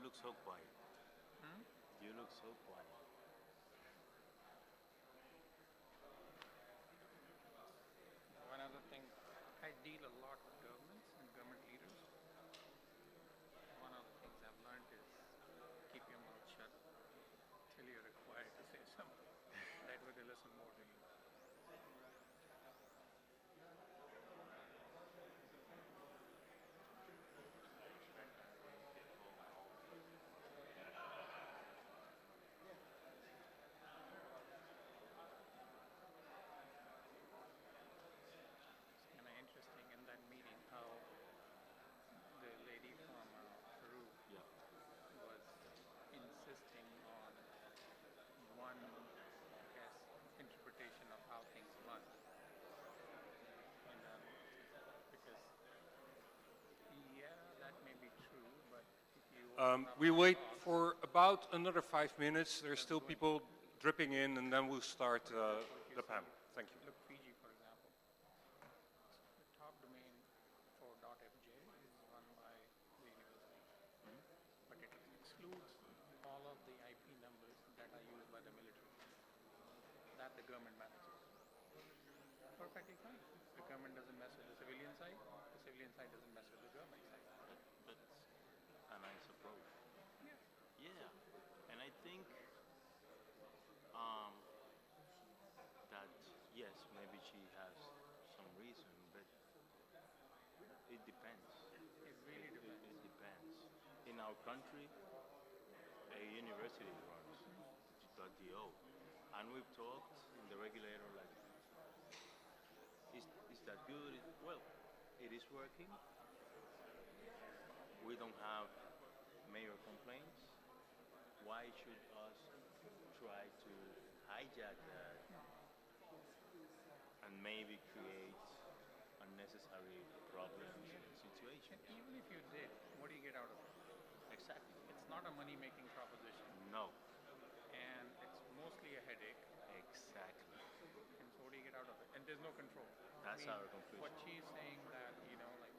look so quiet. Hmm? You look so quiet. One other thing, I deal a lot with governments and government leaders. One of the things I've learned is keep your mouth shut till you're required to say something. That way they listen more to you. It's kind of interesting in that meeting how the lady from Peru Yeah. was insisting on one, I guess, interpretation of how things must. And because, yeah, that may be true, but if you open up We the wait box, for about another 5 minutes. There's That's still going. people dripping in, and then we'll start for example, if you the see, panel. Thank you. look, Fiji, for example, the top domain for .fj is run by the university, but it excludes all of the IP numbers that are used by the military, that the government manages. Perfectly fine. The government doesn't mess with the civilian side doesn't mess with the government side. That's a nice approach. Yeah. Yeah, and I think um, that yes, maybe she has some reason, but it depends. It really depends. It depends. In our country, a university runs .do, and we've talked in the regulator like, is that good? Well, it is working. We don't have major complaints. Why should us try to hijack that and maybe create unnecessary problems and And situations? even if you did, what do you get out of it? Exactly. It's not a money-making proposition, No. and it's mostly a headache. Exactly. And so what do you get out of it? And there's no control. I That's mean, our what conclusion. she's saying that, like,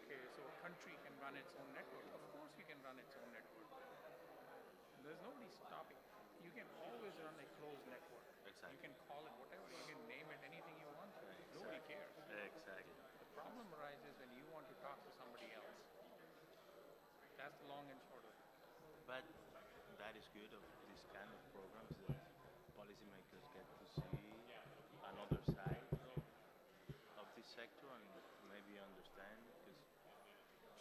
okay, so a country can run its own network. Of course you can run its own network. There's nobody stopping. You can always run a closed network. You Exactly. can call it whatever. You can name it anything you want to. Nobody Exactly. cares. Exactly. The problem arises when you want to talk to somebody else. That's the long and short of it. But that is good of this kind of programs that policymakers get to see another side of this sector and maybe understand because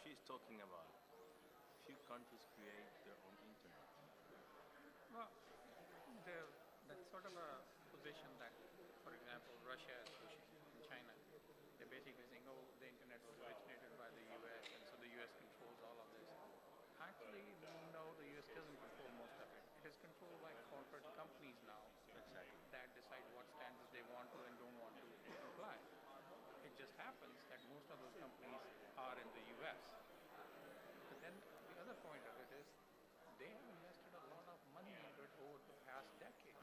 she's talking about few countries create their own internet. Well, that's sort of a position that, for example, Russia is pushing in China. They're basically saying, oh, the internet was originated by the US, and so the US controls all of this. Actually, no, the US doesn't control most of it. It is controlled by corporate companies now Exactly. that decide what standards they want to and don't want to apply. It just happens that most of those companies are in the US. But then the other point of it is they have invested a lot of money into it over the past decades.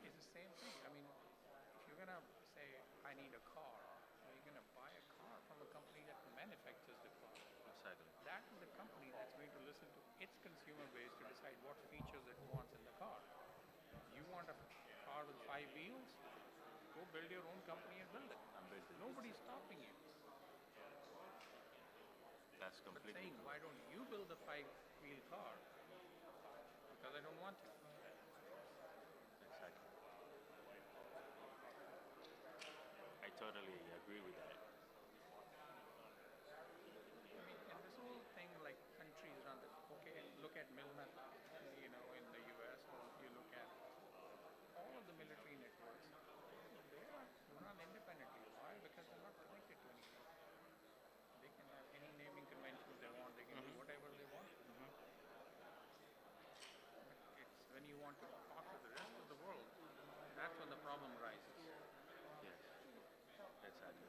It's the same thing. I mean, if you're going to say, I need a car, well, you're going to buy a car from a company that manufactures the car. Exactly. That is the company that's going to listen to its consumer base to decide what features it wants in the car. You want a car with 5 wheels? Go build your own company and build it. And build it. Nobody's stopping you. That's But completely saying, why correct. don't you build a 5-wheel car? Because I don't want to. Exactly. I totally agree with that. I mean, and this whole thing, like countries run this. Okay, look at Milnet, in the US, or you look at all of the military networks. They are run independently. Why? Because they're not connected to anything. They can have any naming conventions they want. They can do whatever they want to. But it's when you want to talk to the rest of the world, that's when the problem arises. Yes. Exactly.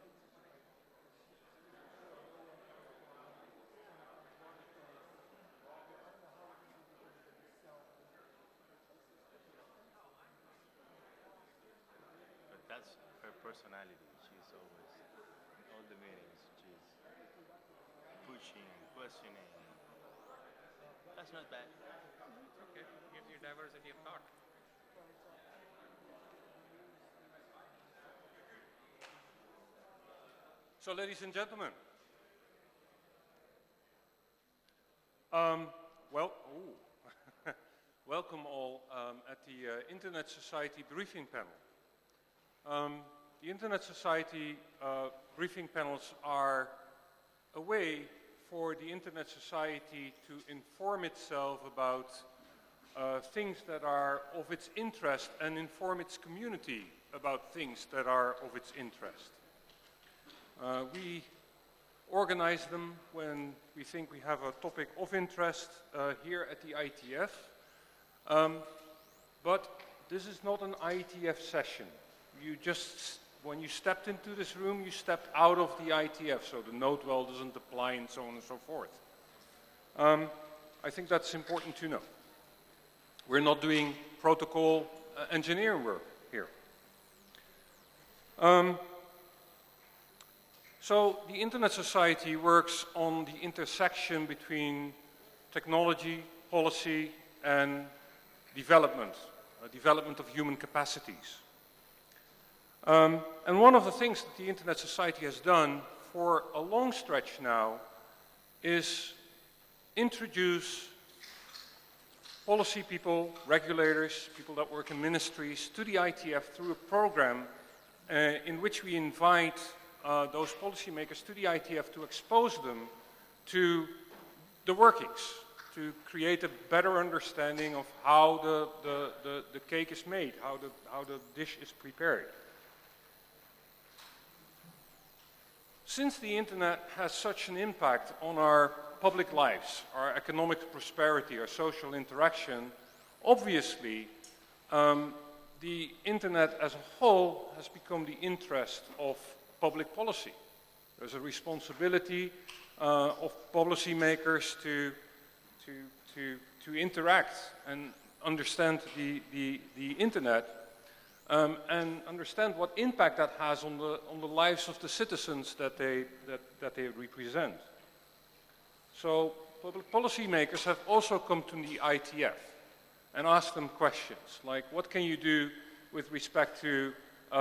But that's her personality. She's always in all the meetings. She's pushing, questioning, That's not bad. Okay, gives you diversity of thought. So, ladies and gentlemen, welcome all at the Internet Society briefing panel. The Internet Society briefing panels are a way for the Internet Society to inform itself about things that are of its interest and inform its community about things that are of its interest. We organize them when we think we have a topic of interest here at the IETF. But this is not an IETF session. You just, when you stepped into this room, you stepped out of the IETF, so the note well doesn't apply and so on and so forth. I think that's important to know. We're not doing protocol engineering work here. So the Internet Society works on the intersection between technology, policy, and development, development of human capacities. And one of the things that the Internet Society has done for a long stretch now is introduce policy people, regulators, people that work in ministries to the IETF through a program in which we invite those policymakers to the IETF to expose them to the workings, to create a better understanding of how the cake is made, how the dish is prepared. Since the internet has such an impact on our public lives, our economic prosperity, our social interaction, obviously the internet as a whole has become the interest of public policy. There's a responsibility of policymakers to interact and understand the internet and understand what impact that has on the lives of the citizens that they represent. So public policymakers have also come to the IETF and asked them questions like, what can you do with respect to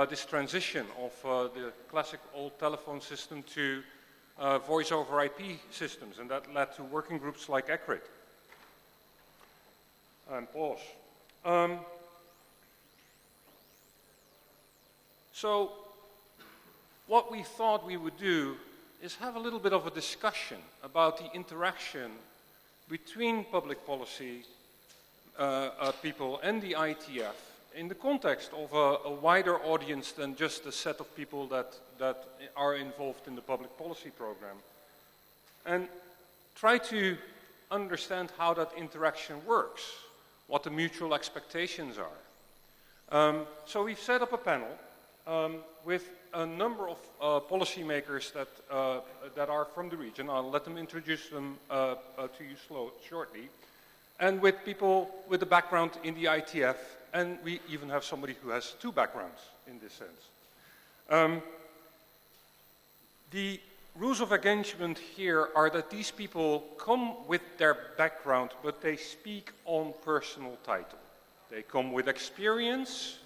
this transition of the classic old telephone system to voice over IP systems, and that led to working groups like ECRIT. And pause. So what we thought we would do is have a little bit of a discussion about the interaction between public policy people and the IETF in the context of a wider audience than just a set of people that are involved in the public policy program, and try to understand how that interaction works, what the mutual expectations are. So we've set up a panel with a number of policymakers that are from the region. I'll let them introduce them to you shortly. And with people with a background in the IETF, and we even have somebody who has two backgrounds in this sense. The rules of engagement here are that these people come with their background, but they speak on personal title. They come with experience,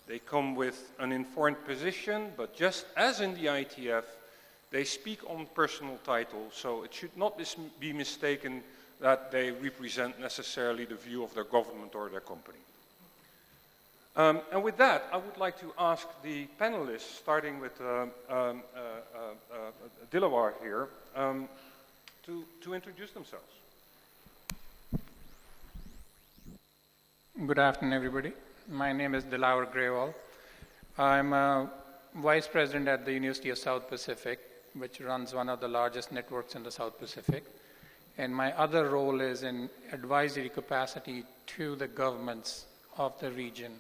they come with an informed position, but just as in the IETF, they speak on personal title, so it should not be mistaken that they represent necessarily the view of their government or their company. And with that, I would like to ask the panelists, starting with Dilawar here, to introduce themselves. Good afternoon, everybody. My name is Dilawar Grewal. I'm a vice president at the University of South Pacific, which runs one of the largest networks in the South Pacific. And my other role is in advisory capacity to the governments of the region,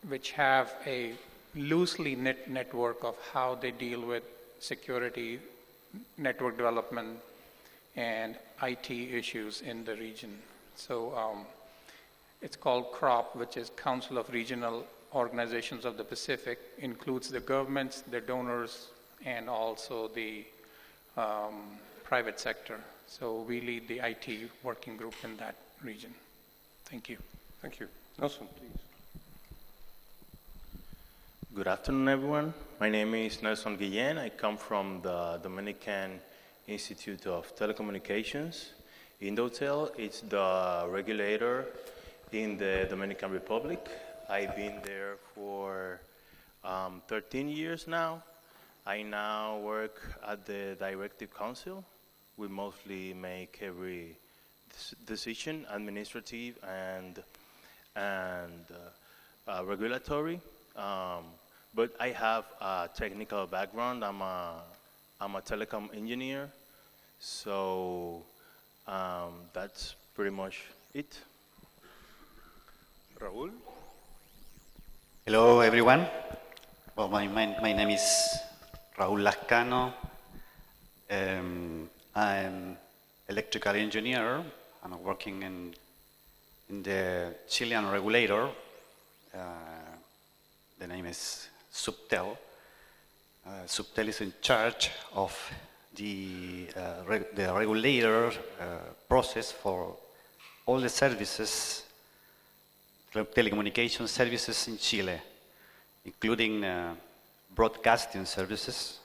which have a loosely knit network of how they deal with security, network development, and IT issues in the region. So it's called CROP, which is Council of Regional Organizations of the Pacific, includes the governments, the donors, and also the private sector. So we lead the IT working group in that region. Thank you. Thank you. Nelson, please. Good afternoon, everyone. My name is Nelson Guillen. I come from the Dominican Institute of Telecommunications. Indotel, it's the regulator in the Dominican Republic. I've been there for 13 years now. I now work at the Directive Council. We mostly make every decision, administrative and regulatory. But I have a technical background. I'm a telecom engineer, so that's pretty much it. Raúl? Hello, everyone. Well, my name is Raúl Lascano. I'm electrical engineer, and I'm working in the Chilean regulator. The name is Subtel. Subtel is in charge of the regulator process for all the services, telecommunication services in Chile, including broadcasting services,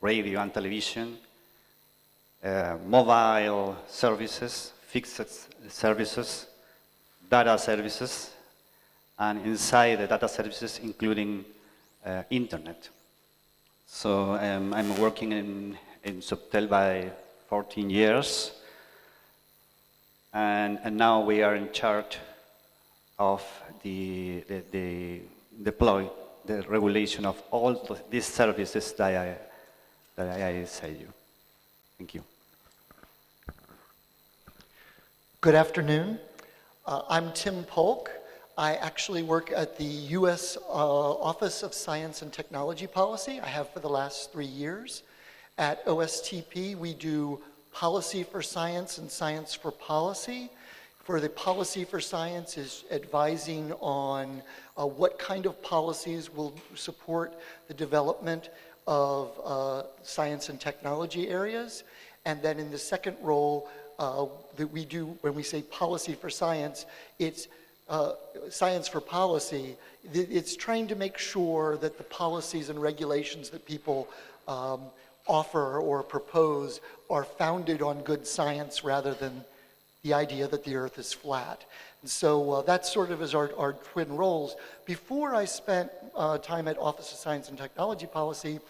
radio and television, mobile services, fixed services, data services, and inside the data services, including internet. So I'm working in Subtel by 14 years, and now we are in charge of the regulation of all these services that I say you. Thank you. Good afternoon. I'm Tim Polk. I actually work at the U.S. Office of Science and Technology Policy. I have for the last 3 years. At OSTP, we do policy for science and science for policy. For the policy for science is advising on what kind of policies will support the development of science and technology areas. And then in the second role that we do when we say policy for science, it's science for policy. It's trying to make sure that the policies and regulations that people offer or propose are founded on good science rather than the idea that the earth is flat. And so that sort of is our twin roles. Before I spent time at Office of Science and Technology Policy,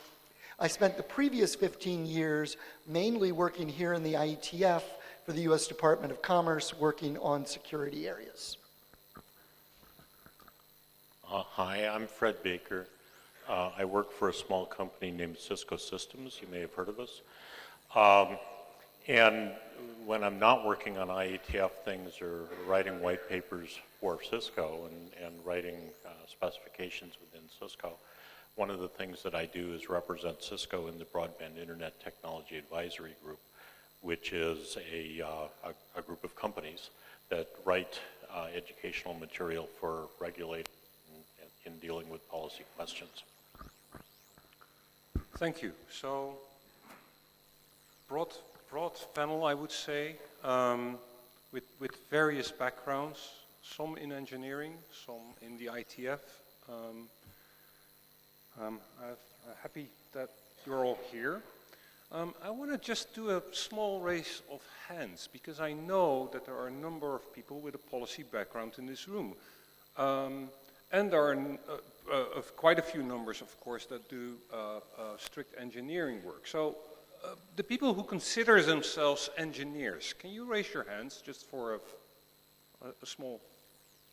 I spent the previous 15 years mainly working here in the IETF for the U.S. Department of Commerce, working on security areas. Hi, I'm Fred Baker. I work for a small company named Cisco Systems. You may have heard of us. And when I'm not working on IETF things or writing white papers for Cisco and writing specifications within Cisco, one of the things that I do is represent Cisco in the Broadband Internet Technology Advisory Group, which is a group of companies that write educational material for regulators in dealing with policy questions. Thank you. So, broad panel, I would say, with various backgrounds, some in engineering, some in the ITF. I'm happy that you're all here. I want to just do a small raise of hands, because I know that there are a number of people with a policy background in this room. And there are quite a few numbers, of course, that do strict engineering work. So the people who consider themselves engineers, can you raise your hands just for a small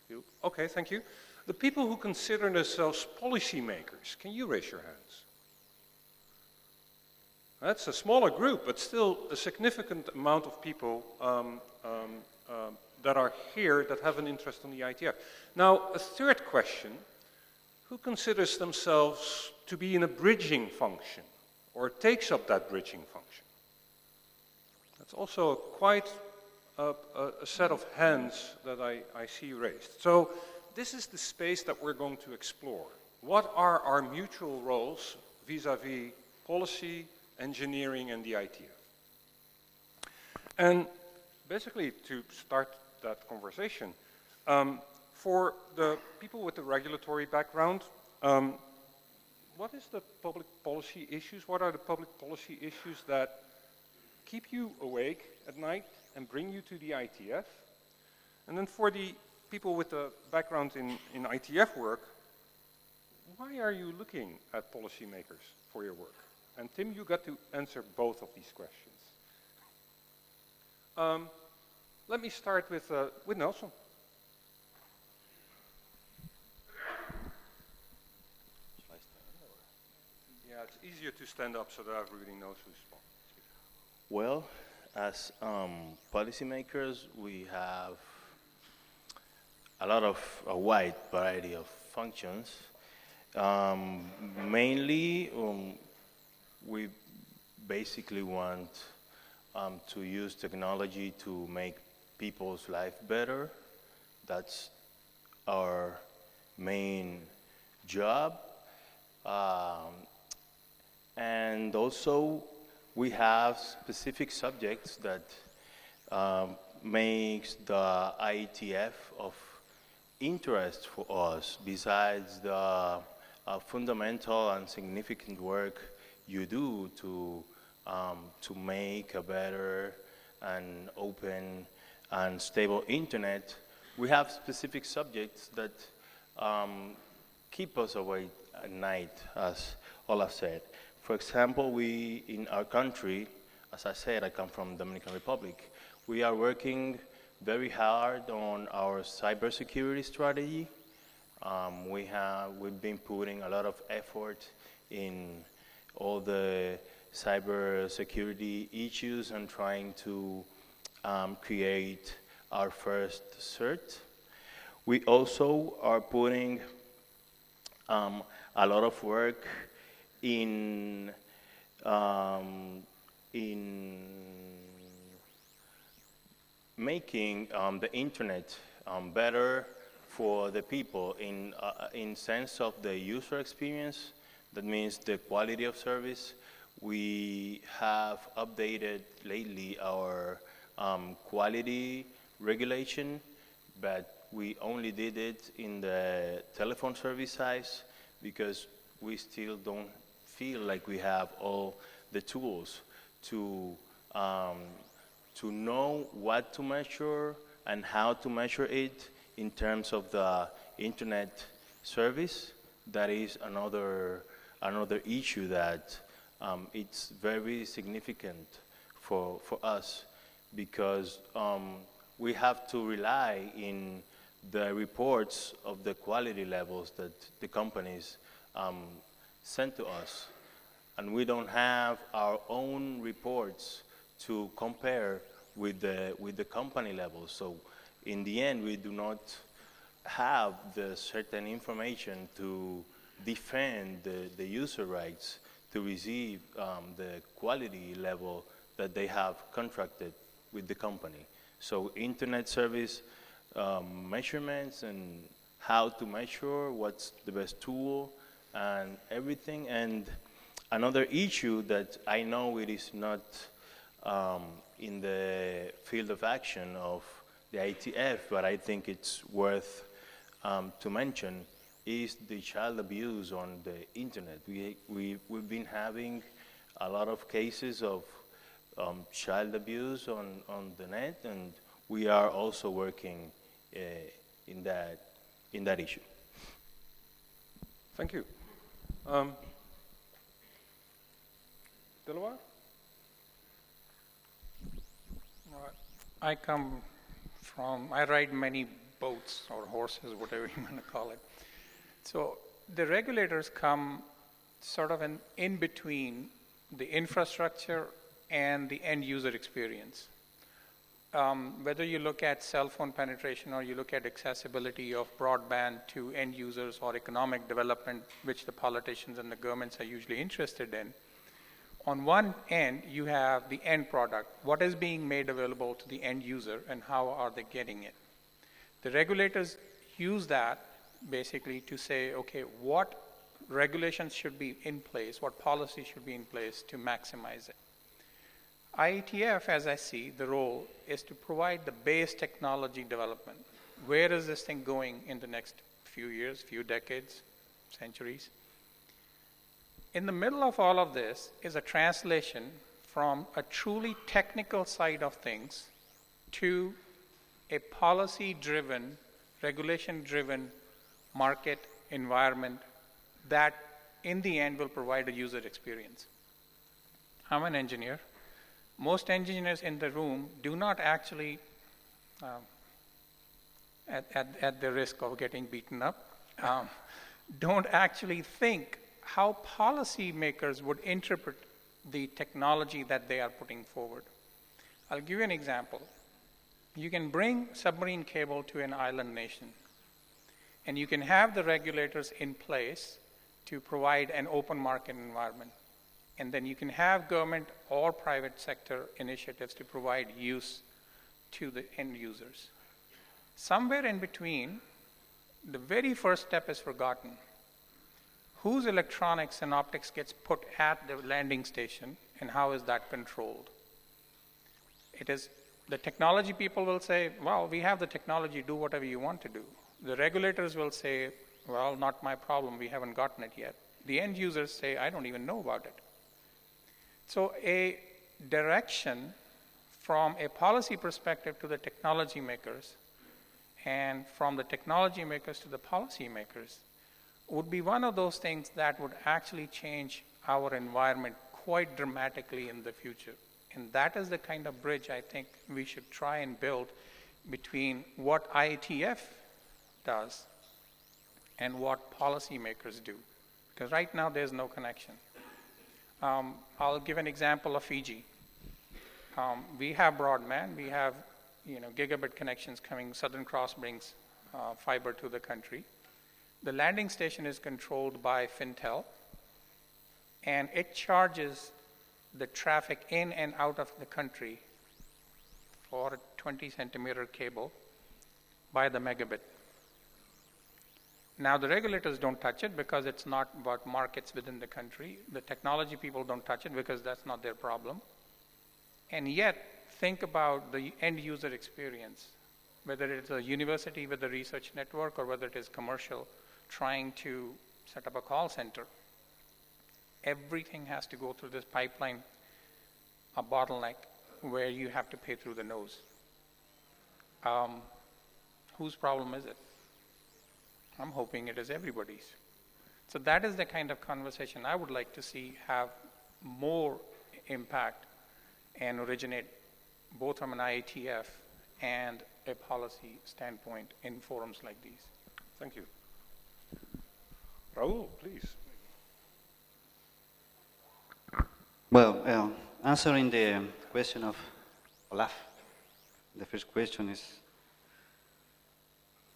field? Okay, thank you. The people who consider themselves policymakers, can you raise your hands? That's a smaller group, but still a significant amount of people that are here that have an interest in the ITF. Now, a third question, who considers themselves to be in a bridging function or takes up that bridging function? That's also quite a set of hands that I see raised. So this is the space that we're going to explore. What are our mutual roles vis-à-vis policy, engineering, and the ITF? And basically, to start that conversation, for the people with the regulatory background, what is the public policy issues? What are the public policy issues that keep you awake at night and bring you to the ITF? And then for the people with the background in ITF work, why are you looking at policymakers for your work? And Tim, you got to answer both of these questions. Let me start with Nelson. Yeah, it's easier to stand up so that everybody knows who's speaking. Well, as policymakers, we have a wide variety of functions. Mainly, we basically want to use technology to make people's life better. That's our main job. And also, we have specific subjects that makes the IETF of interest for us, besides the fundamental and significant work you do to make a better and open and stable internet. We have specific subjects that keep us awake at night, as Olaf said. For example, we, in our country, as I said, I come from Dominican Republic, we are working very hard on our cybersecurity strategy. We've been putting a lot of effort in all the cybersecurity issues and trying to create our first cert. We also are putting a lot of work in making the internet better for the people in sense of the user experience. That means the quality of service. We have updated lately our quality regulation, but we only did it in the telephone service size because we still don't feel like we have all the tools to know what to measure and how to measure it in terms of the internet service. That is another issue that it's very significant for us, because we have to rely in the reports of the quality levels that the companies send to us, and we don't have our own reports to compare with the company levels. So in the end, we do not have the certain information to defend the user rights to receive the quality level that they have contracted with the company. So internet service measurements and how to measure, what's the best tool and everything. And another issue that I know it is not in the field of action of the IETF, but I think it's worth to mention, is the child abuse on the internet. We've been having a lot of cases of child abuse on the net, and we are also working in that issue. Thank you. Delaware? I ride many boats or horses, whatever you want to call it. So the regulators come sort of in between the infrastructure and the end user experience. Whether you look at cell phone penetration or you look at accessibility of broadband to end users or economic development, which the politicians and the governments are usually interested in, on one end, you have the end product. What is being made available to the end user and how are they getting it? The regulators use that basically to say, okay, what regulations should be in place, what policy should be in place to maximize it. IETF, as I see, the role is to provide the base technology development. Where is this thing going in the next few years, few decades, centuries? In the middle of all of this is a translation from a truly technical side of things to a policy-driven, regulation-driven market environment that in the end will provide a user experience. I'm an engineer. Most engineers in the room do not actually, at the risk of getting beaten up, don't actually think how policymakers would interpret the technology that they are putting forward. I'll give you an example. You can bring submarine cable to an island nation, and you can have the regulators in place to provide an open market environment. And then you can have government or private sector initiatives to provide use to the end users. Somewhere in between, the very first step is forgotten. Whose electronics and optics gets put at the landing station, and how is that controlled? It is the technology people will say, well, we have the technology, do whatever you want to do. The regulators will say, well, not my problem, we haven't gotten it yet. The end users say, I don't even know about it. So a direction from a policy perspective to the technology makers, and from the technology makers to the policy makers, would be one of those things that would actually change our environment quite dramatically in the future. And that is the kind of bridge I think we should try and build between what IETF does and what policymakers do. Because right now there's no connection. I'll give an example of Fiji. We have broadband, we have gigabit connections coming. Southern Cross brings fiber to the country. The landing station is controlled by Fintel, and it charges the traffic in and out of the country for a 20 centimeter cable by the megabit. Now the regulators don't touch it because it's not about markets within the country. The technology people don't touch it because that's not their problem. And yet, think about the end user experience, whether it's a university with a research network or whether it is commercial trying to set up a call center. Everything has to go through this pipeline, a bottleneck, where you have to pay through the nose. Whose problem is it? I'm hoping it is everybody's. So that is the kind of conversation I would like to see have more impact and originate both from an IETF and a policy standpoint in forums like these. Thank you. Raul, please. Well, answering the question of Olaf, the first question is,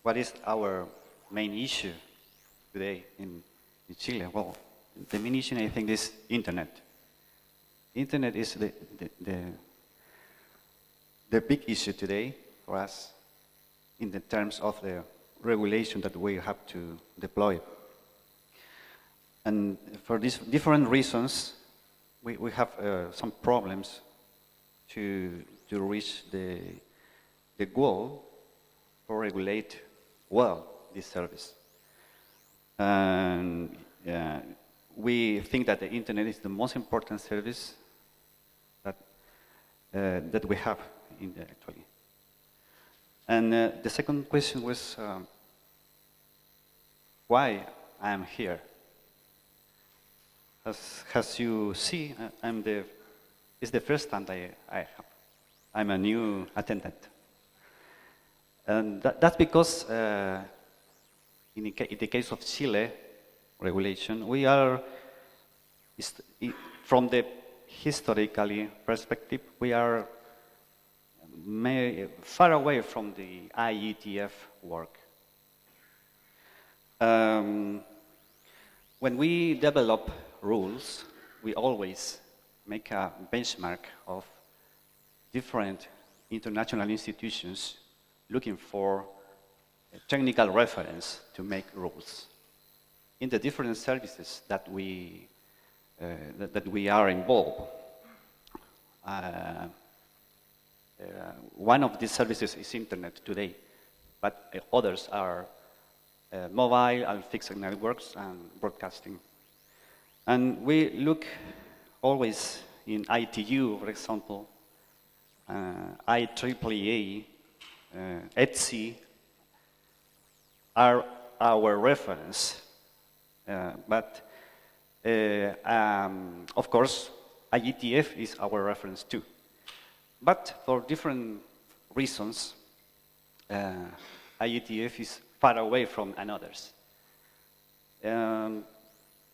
what is our main issue today in Chile? Well, the main issue, I think, is internet. Internet is the big issue today for us in the terms of the regulation that we have to deploy. And for these different reasons, we have some problems to reach the goal or regulate well this service. And we think that the internet is the most important service that we have in the actually. And the second question was why I am here. As you see, it's the first time I'm a new attendant. And that's because in the case of Chile regulation, we are, from the historically perspective, we are far away from the IETF work. When we develop rules, we always make a benchmark of different international institutions looking for a technical reference to make rules in the different services that we are involved. one of these services is internet today, but others are mobile and fixed networks and broadcasting. And we look always in ITU, for example, IEEE, ETSI are our reference. But of course, IETF is our reference too. But for different reasons, IETF is far away from others.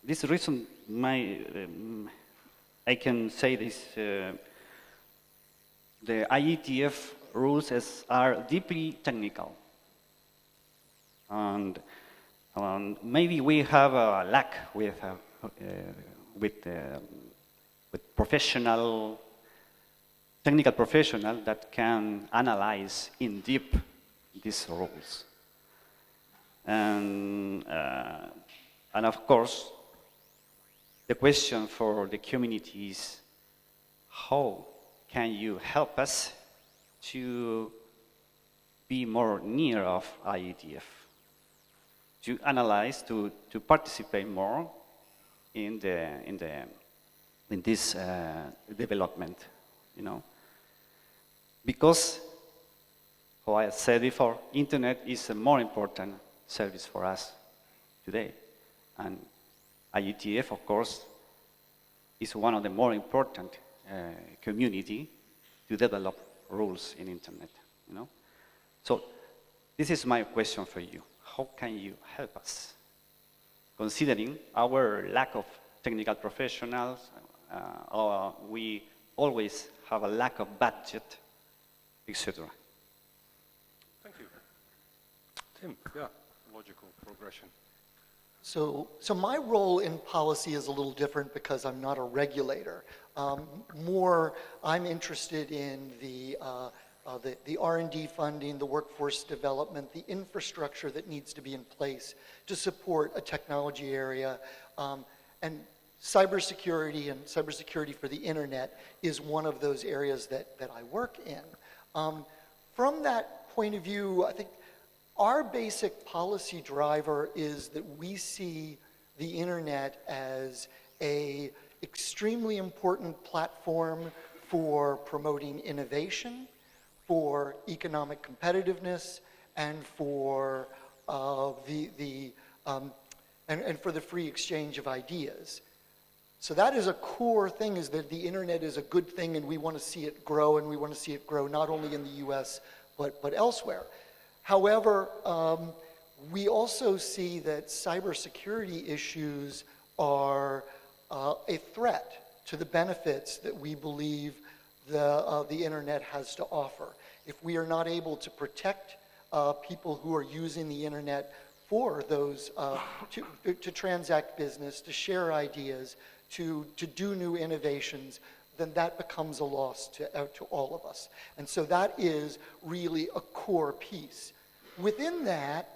This reason, I can say this, the IETF rules are deeply technical. And maybe we have a lack with technical professional that can analyze in deep these rules. And of course, the question for the community is, how can you help us to be more near of IETF? To analyze, to participate more in this development, you know, because, how I said before, internet is a more important service for us today, and IETF, of course, is one of the more important community to develop rules in internet, you know. So this is my question for you. How can you help us? Considering our lack of technical professionals, we always have a lack of budget, etc. Thank you. Tim, yeah, logical progression. So my role in policy is a little different because I'm not a regulator. I'm interested in the R&D funding, the workforce development, the infrastructure that needs to be in place to support a technology area. And cybersecurity for the internet is one of those areas that I work in. From that point of view, I think our basic policy driver is that we see the internet as an extremely important platform for promoting innovation, for economic competitiveness, and for the free exchange of ideas. So that is a core thing, is that the internet is a good thing, and we want to see it grow, and we want to see it grow not only in the US, but elsewhere. However, we also see that cybersecurity issues are a threat to the benefits that we believe the internet has to offer. If we are not able to protect people who are using the internet for those, to transact business, to share ideas, to do new innovations, then that becomes a loss to all of us. And so that is really a core piece. Within that,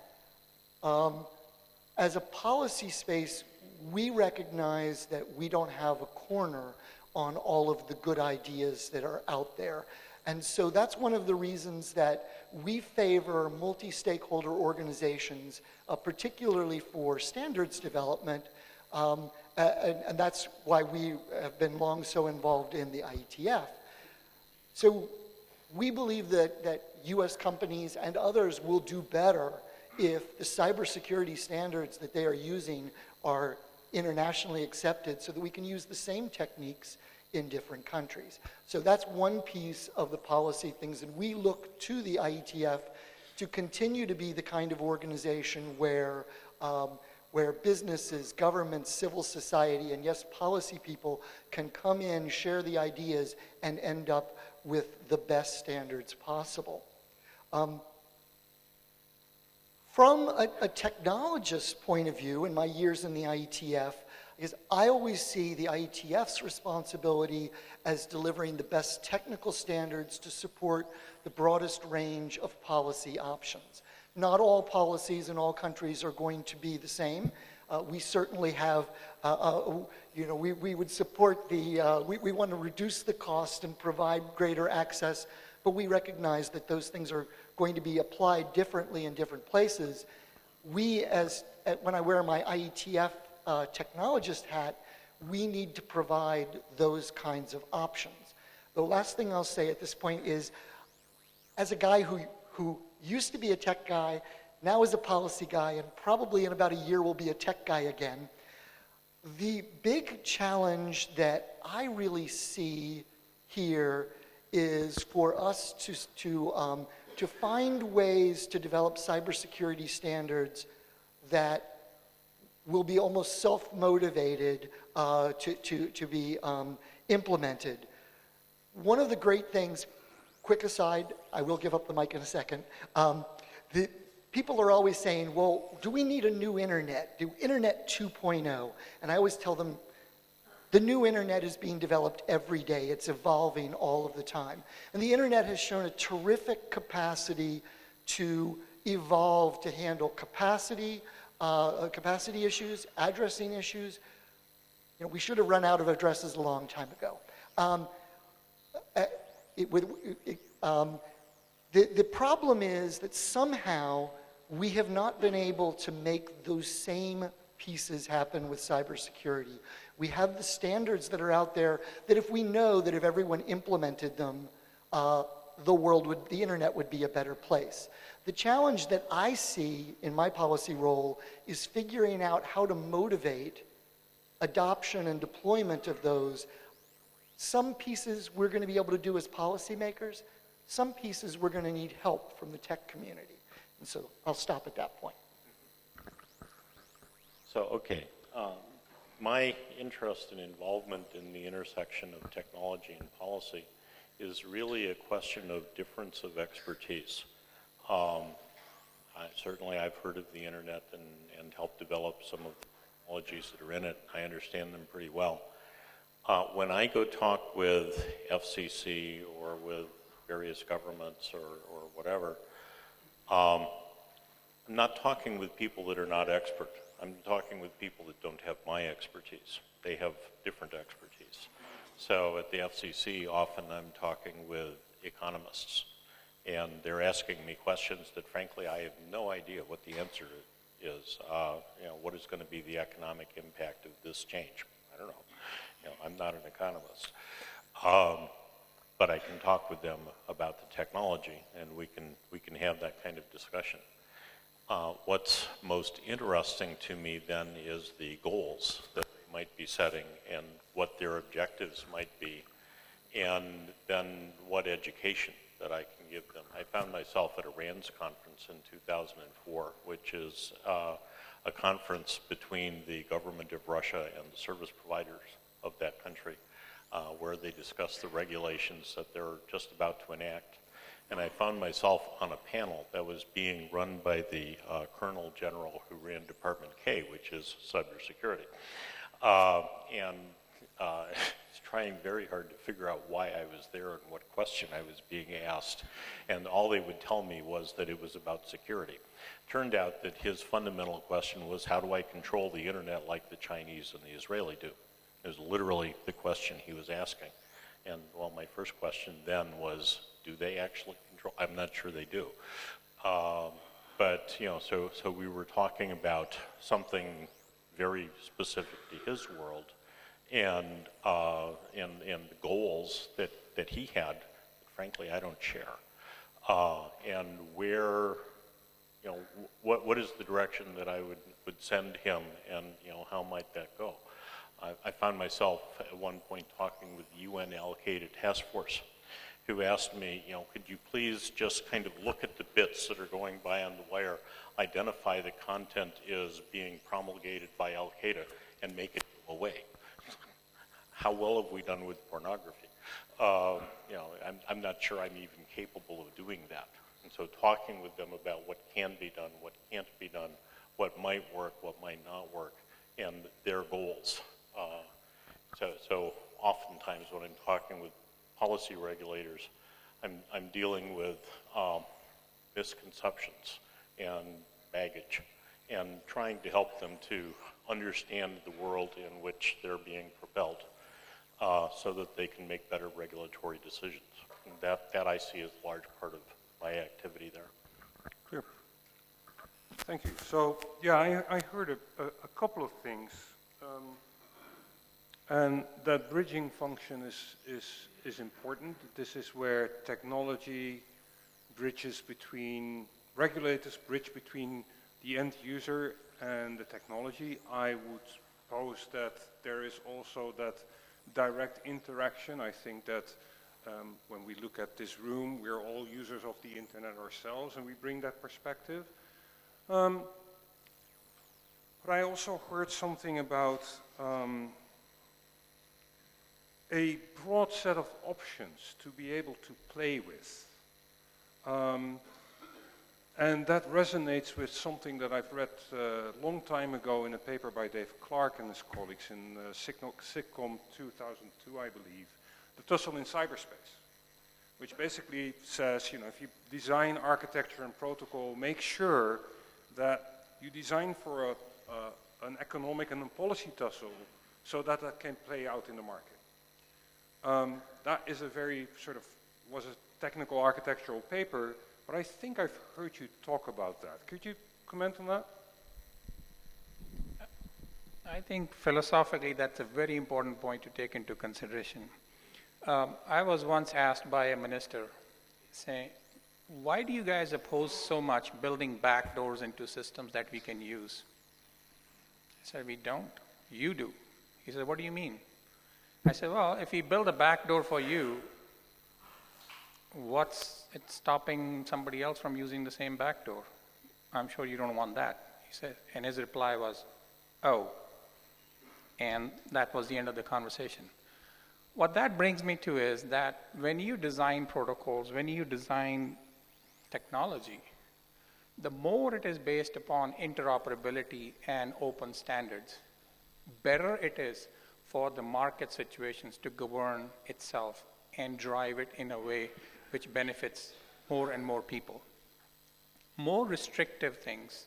as a policy space, we recognize that we don't have a corner on all of the good ideas that are out there. And so that's one of the reasons that we favor multi-stakeholder organizations, particularly for standards development, and that's why we have been long so involved in the IETF. So we believe that US companies and others will do better if the cybersecurity standards that they are using are internationally accepted, so that we can use the same techniques in different countries. So that's one piece of the policy things, and we look to the IETF to continue to be the kind of organization where businesses, governments, civil society, and yes, policy people can come in, share the ideas, and end up with the best standards possible. From a technologist's point of view, in my years in the IETF, because I always see the IETF's responsibility as delivering the best technical standards to support the broadest range of policy options. Not all policies in all countries are going to be the same. We certainly have, we would support we want to reduce the cost and provide greater access, but we recognize that those things are going to be applied differently in different places. We, when I wear my IETF technologist hat, we need to provide those kinds of options. The last thing I'll say at this point is, as a guy who used to be a tech guy, now is a policy guy, and probably in about a year will be a tech guy again, the big challenge that I really see here is for us to find ways to develop cybersecurity standards that will be almost self-motivated to be implemented. One of the great things, quick aside, I will give up the mic in a second, people are always saying, well, do we need a new internet? Do Internet 2.0? And I always tell them, the new internet is being developed every day. It's evolving all of the time. And the internet has shown a terrific capacity to evolve to handle capacity issues, addressing issues. You know, we should have run out of addresses a long time ago. The problem is that somehow we have not been able to make those same pieces happen with cybersecurity. We have the standards that are out there that if we know that if everyone implemented them, the internet would be a better place. The challenge that I see in my policy role is figuring out how to motivate adoption and deployment of those. Some pieces we're going to be able to do as policymakers. Some pieces we're going to need help from the tech community. And so I'll stop at that point. So, okay. My interest and involvement in the intersection of technology and policy is really a question of difference of expertise. Certainly I've heard of the internet and helped develop some of the technologies that are in it. I understand them pretty well. When I go talk with FCC or with various governments or whatever, I'm not talking with people that are not expert. I'm talking with people that don't have my expertise. They have different expertise. So at the FCC, often I'm talking with economists, and they're asking me questions that, frankly, I have no idea what the answer is. What is going to be the economic impact of this change? I don't know. I'm not an economist. But I can talk with them about the technology, and we can have that kind of discussion. What's most interesting to me then is the goals that they might be setting and what their objectives might be, and then what education that I can give them. I found myself at a RANDS conference in 2004, which is a conference between the government of Russia and the service providers of that country, where they discuss the regulations that they're just about to enact. And I found myself on a panel that was being run by the Colonel General who ran Department K, which is cybersecurity. And trying very hard to figure out why I was there and what question I was being asked. And all they would tell me was that it was about security. Turned out that his fundamental question was, how do I control the internet like the Chinese and the Israeli do? It was literally the question he was asking. And well, my first question then was, do they actually control? I'm not sure they do. But so we were talking about something very specific to his world, and the goals that he had, that frankly I don't share. And where, what is the direction that I would send him, and how might that go? I found myself at one point talking with the UN allocated task force, who asked me, could you please just kind of look at the bits that are going by on the wire, identify the content is being promulgated by Al-Qaeda, and make it go away. How well have we done with pornography? I'm not sure I'm even capable of doing that. And so talking with them about what can be done, what can't be done, what might work, what might not work, and their goals. So oftentimes when I'm talking with policy regulators, I'm dealing with misconceptions and baggage, and trying to help them to understand the world in which they're being propelled so that they can make better regulatory decisions. And that I see as a large part of my activity there. Clear. Thank you. So, yeah, I heard a couple of things. And that bridging function is important. This is where technology bridges between, regulators bridge between the end user and the technology. I would suppose that there is also that direct interaction. I think that when we look at this room, we're all users of the internet ourselves, and we bring that perspective. But I also heard something about a broad set of options to be able to play with. And that resonates with something that I've read a long time ago in a paper by Dave Clark and his colleagues in SIGCOMM 2002, I believe, the tussle in cyberspace, which basically says, you know, if you design architecture and protocol, make sure that you design for an economic and a policy tussle so that that can play out in the market. That is a very was a technical architectural paper, but I think I've heard you talk about that. Could you comment on that? I think philosophically that's a very important point to take into consideration. I was once asked by a minister saying, why do you guys oppose so much building backdoors into systems that we can use? I said, we don't. You do. He said, what do you mean? I said, well, if we build a backdoor for you, what's it stopping somebody else from using the same backdoor? I'm sure you don't want that. He said, and his reply was, oh. And that was the end of the conversation. What that brings me to is that when you design protocols, when you design technology, the more it is based upon interoperability and open standards, better it is for the market situations to govern itself and drive it in a way which benefits more and more people. More restrictive things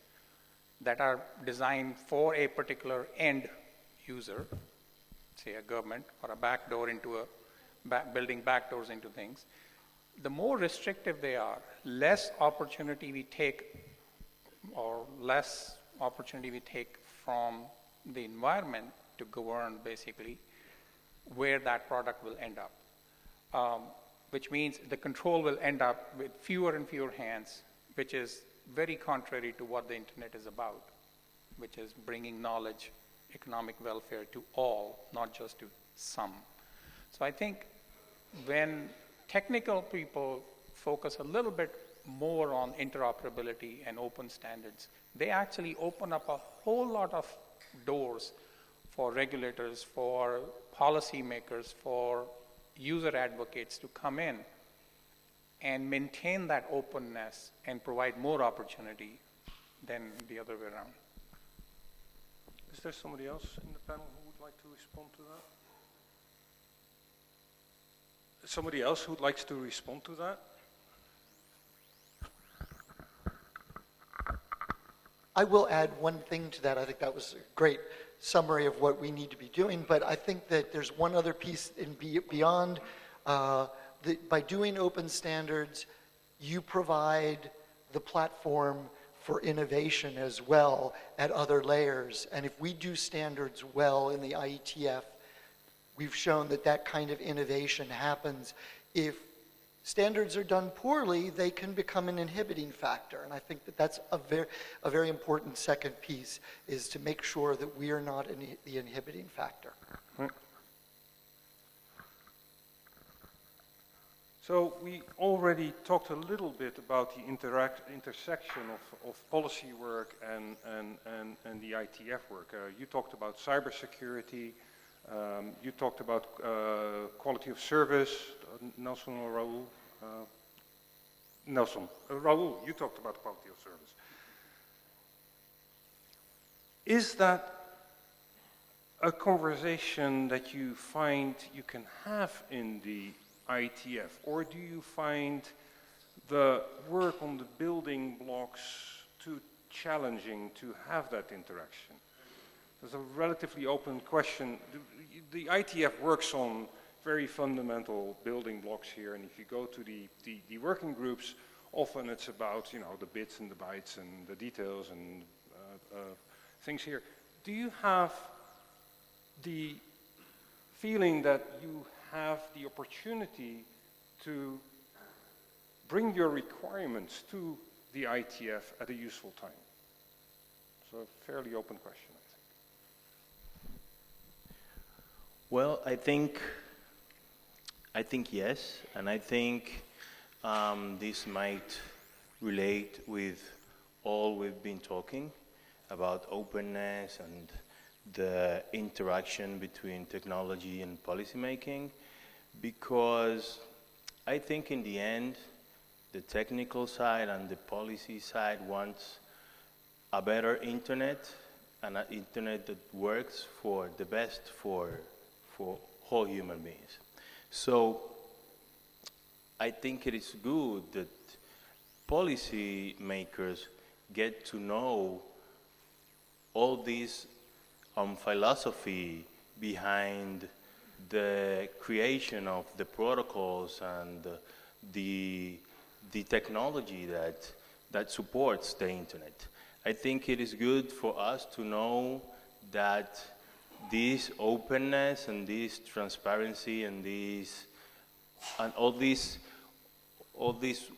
that are designed for a particular end user, say a government or a backdoor into building backdoors into things, the more restrictive they are, less opportunity we take from the environment to govern basically where that product will end up. Which means the control will end up with fewer and fewer hands, which is very contrary to what the internet is about, which is bringing knowledge, economic welfare to all, not just to some. So I think when technical people focus a little bit more on interoperability and open standards, they actually open up a whole lot of doors for regulators, for policymakers, for user advocates to come in and maintain that openness and provide more opportunity than the other way around. Is there somebody else in the panel who would like to respond to that? Somebody else who would like to respond to that? I will add one thing to that. I think that was a great summary of what we need to be doing, but I think that there's one other piece beyond, by doing open standards, you provide the platform for innovation as well at other layers. And if we do standards well in the IETF, we've shown that that kind of innovation happens. If standards are done poorly, they can become an inhibiting factor. And I think that that's a very important second piece, is to make sure that we are not the inhibiting factor. Right. So we already talked a little bit about the intersection of policy work and the IETF work. You talked about cybersecurity. You talked about quality of service. Nelson or Raul? Nelson. Raul, you talked about quality of service. Is that a conversation that you find you can have in the IETF, or do you find the work on the building blocks too challenging to have that interaction? There's a relatively open question. The ITF works on very fundamental building blocks here, and if you go to the working groups, often it's about, you know, the bits and the bytes and the details and things here. Do you have the feeling that you have the opportunity to bring your requirements to the ITF at a useful time? So a fairly open question, I think. Well, I think yes, and I think this might relate with all we've been talking about openness and the interaction between technology and policymaking, because I think in the end, the technical side and the policy side wants a better internet, and an internet that works for the best for all human beings. So I think it is good that policy makers get to know all this philosophy behind the creation of the protocols and the technology that supports the internet. I think it is good for us to know that this openness and this transparency and all this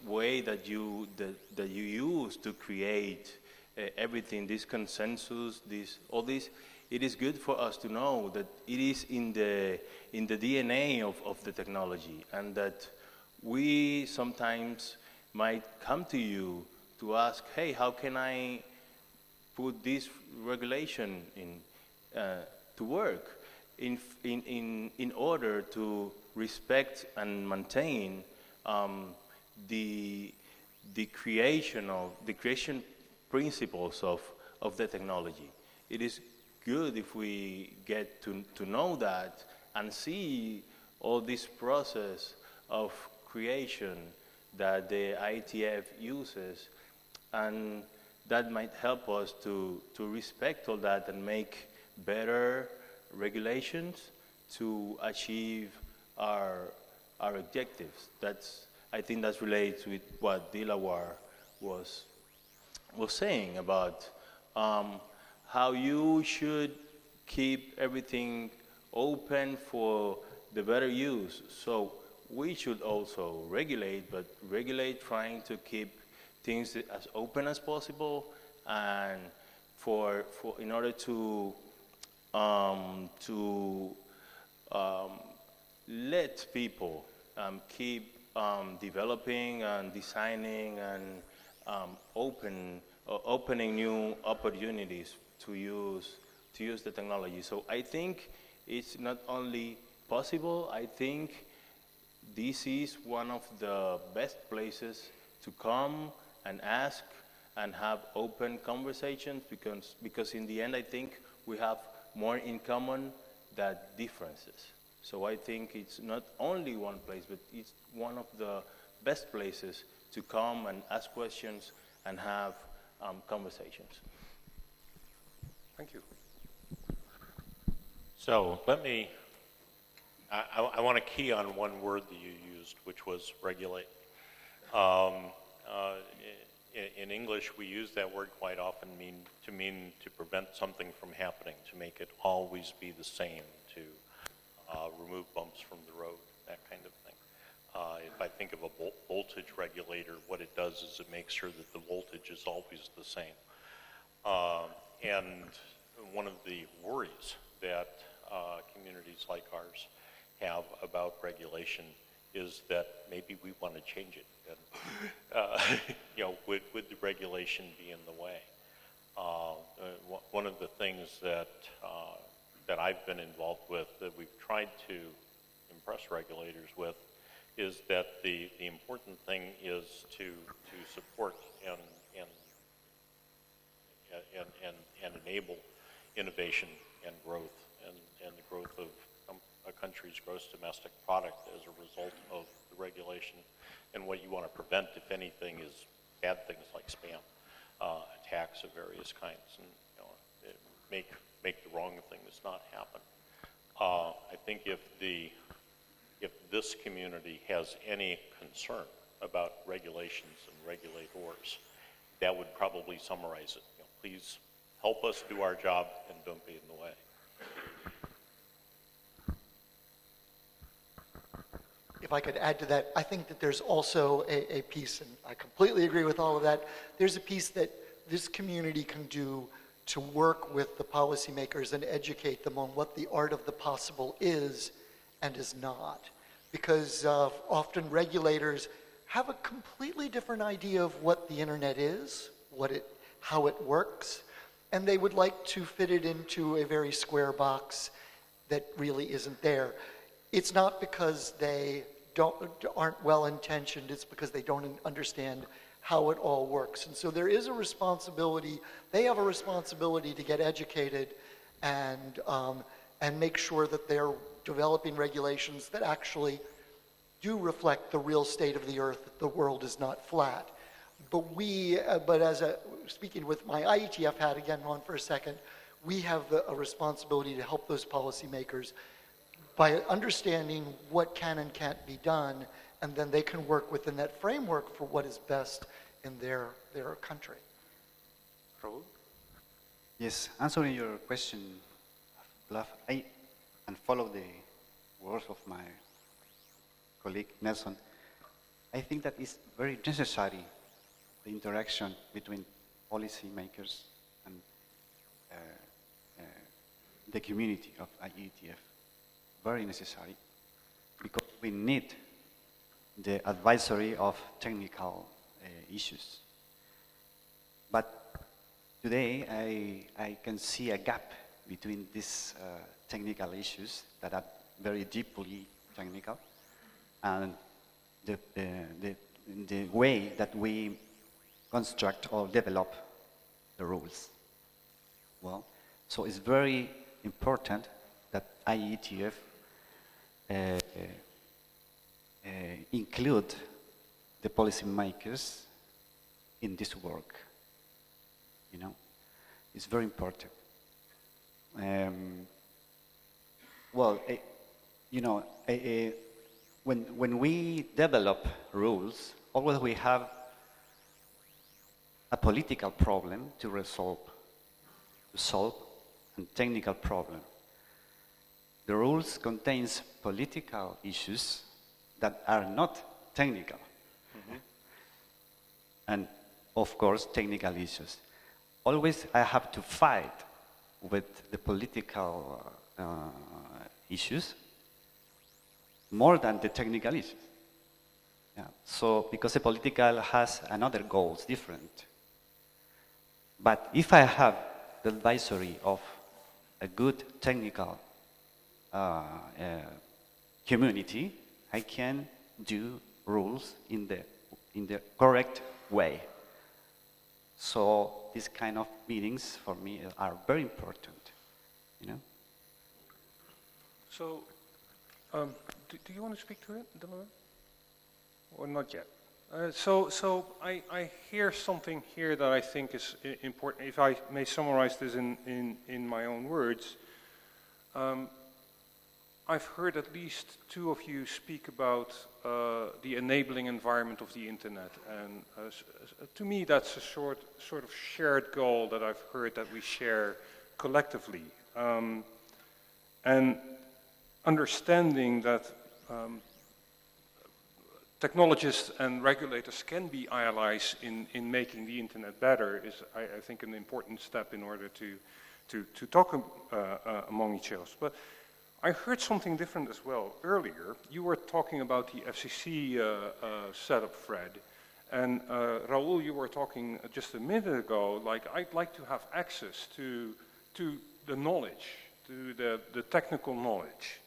way that you use to create everything, this consensus, all this, it is good for us to know that it is in the DNA of the technology, and that we sometimes might come to you to ask, hey, how can I put this regulation in to work in order to respect and maintain the creation principles of the technology. It is good if we get to know that and see all this process of creation that the IETF uses, and that might help us to respect all that and make better regulations to achieve our objectives. I think that relates with what Dilawar was saying about how you should keep everything open for the better use. So we should also regulate, but regulate trying to keep things as open as possible, and in order to let people keep developing and designing and opening new opportunities to use the technology. So I think it's not only possible, I think this is one of the best places to come and ask and have open conversations, because in the end I think we have more in common than differences. So I think it's not only one place, but it's one of the best places to come and ask questions and have conversations. Thank you. So I want to key on one word that you used, which was regulate. In English, we use that word quite often to prevent something from happening, to make it always be the same, to remove bumps from the road, that kind of thing. If I think of a voltage regulator, what it does is it makes sure that the voltage is always the same. And one of the worries that communities like ours have about regulation is that maybe we want to change it. And, would the regulation be in the way? One of the things that I've been involved with, that we've tried to impress regulators with, is that the important thing is to support and enable innovation and growth, and the growth of a country's gross domestic product as a result of the regulation. And what you want to prevent, if anything, is bad things like spam, attacks of various kinds. And make the wrong things not happen. I think if this community has any concern about regulations and regulators, that would probably summarize it. You know, please help us do our job and don't be in the way. If I could add to that, I think that there's also a piece, and I completely agree with all of that, there's a piece that this community can do to work with the policymakers and educate them on what the art of the possible is and is not. Because often regulators have a completely different idea of what the internet is, how it works, and they would like to fit it into a very square box that really isn't there. It's not because they aren't well-intentioned, it's because they don't understand how it all works. And so there is a responsibility, they have a responsibility to get educated and make sure that they're developing regulations that actually do reflect the real state of the earth, that the world is not flat. But speaking with my IETF hat again on for a second, we have a responsibility to help those policymakers by understanding what can and can't be done, and then they can work within that framework for what is best in their country. Raul? Yes, answering your question, Bluff, and follow the words of my colleague Nelson, I think that it's very necessary, the interaction between policymakers and the community of IETF. Very necessary, because we need the advisory of technical issues. But today I can see a gap between these technical issues that are very deeply technical and the way that we construct or develop the rules. Well, so it's very important that IETF include the policymakers in this work. You know, it's very important. You know, when we develop rules, always we have a political problem to solve a technical problem. The rules contains political issues that are not technical. Mm-hmm. And of course, technical issues. Always I have to fight with the political issues more than the technical issues. Yeah. So, because the political has another goals, different. But if I have the advisory of a good technical community, I can do rules in the correct way. So these kind of meetings for me are very important, you know. So, do you want to speak to it, Delaware? Or not yet? So I hear something here that I think is important. If I may summarize this in my own words, I've heard at least two of you speak about the enabling environment of the internet, and to me that's a sort of shared goal that I've heard that we share collectively, and understanding that technologists and regulators can be allies in making the internet better is, I think, an important step in order to talk among each other. But I heard something different as well. Earlier, you were talking about the FCC setup, Fred, and Raul, you were talking just a minute ago, like, I'd like to have access to the knowledge, to the technical knowledge.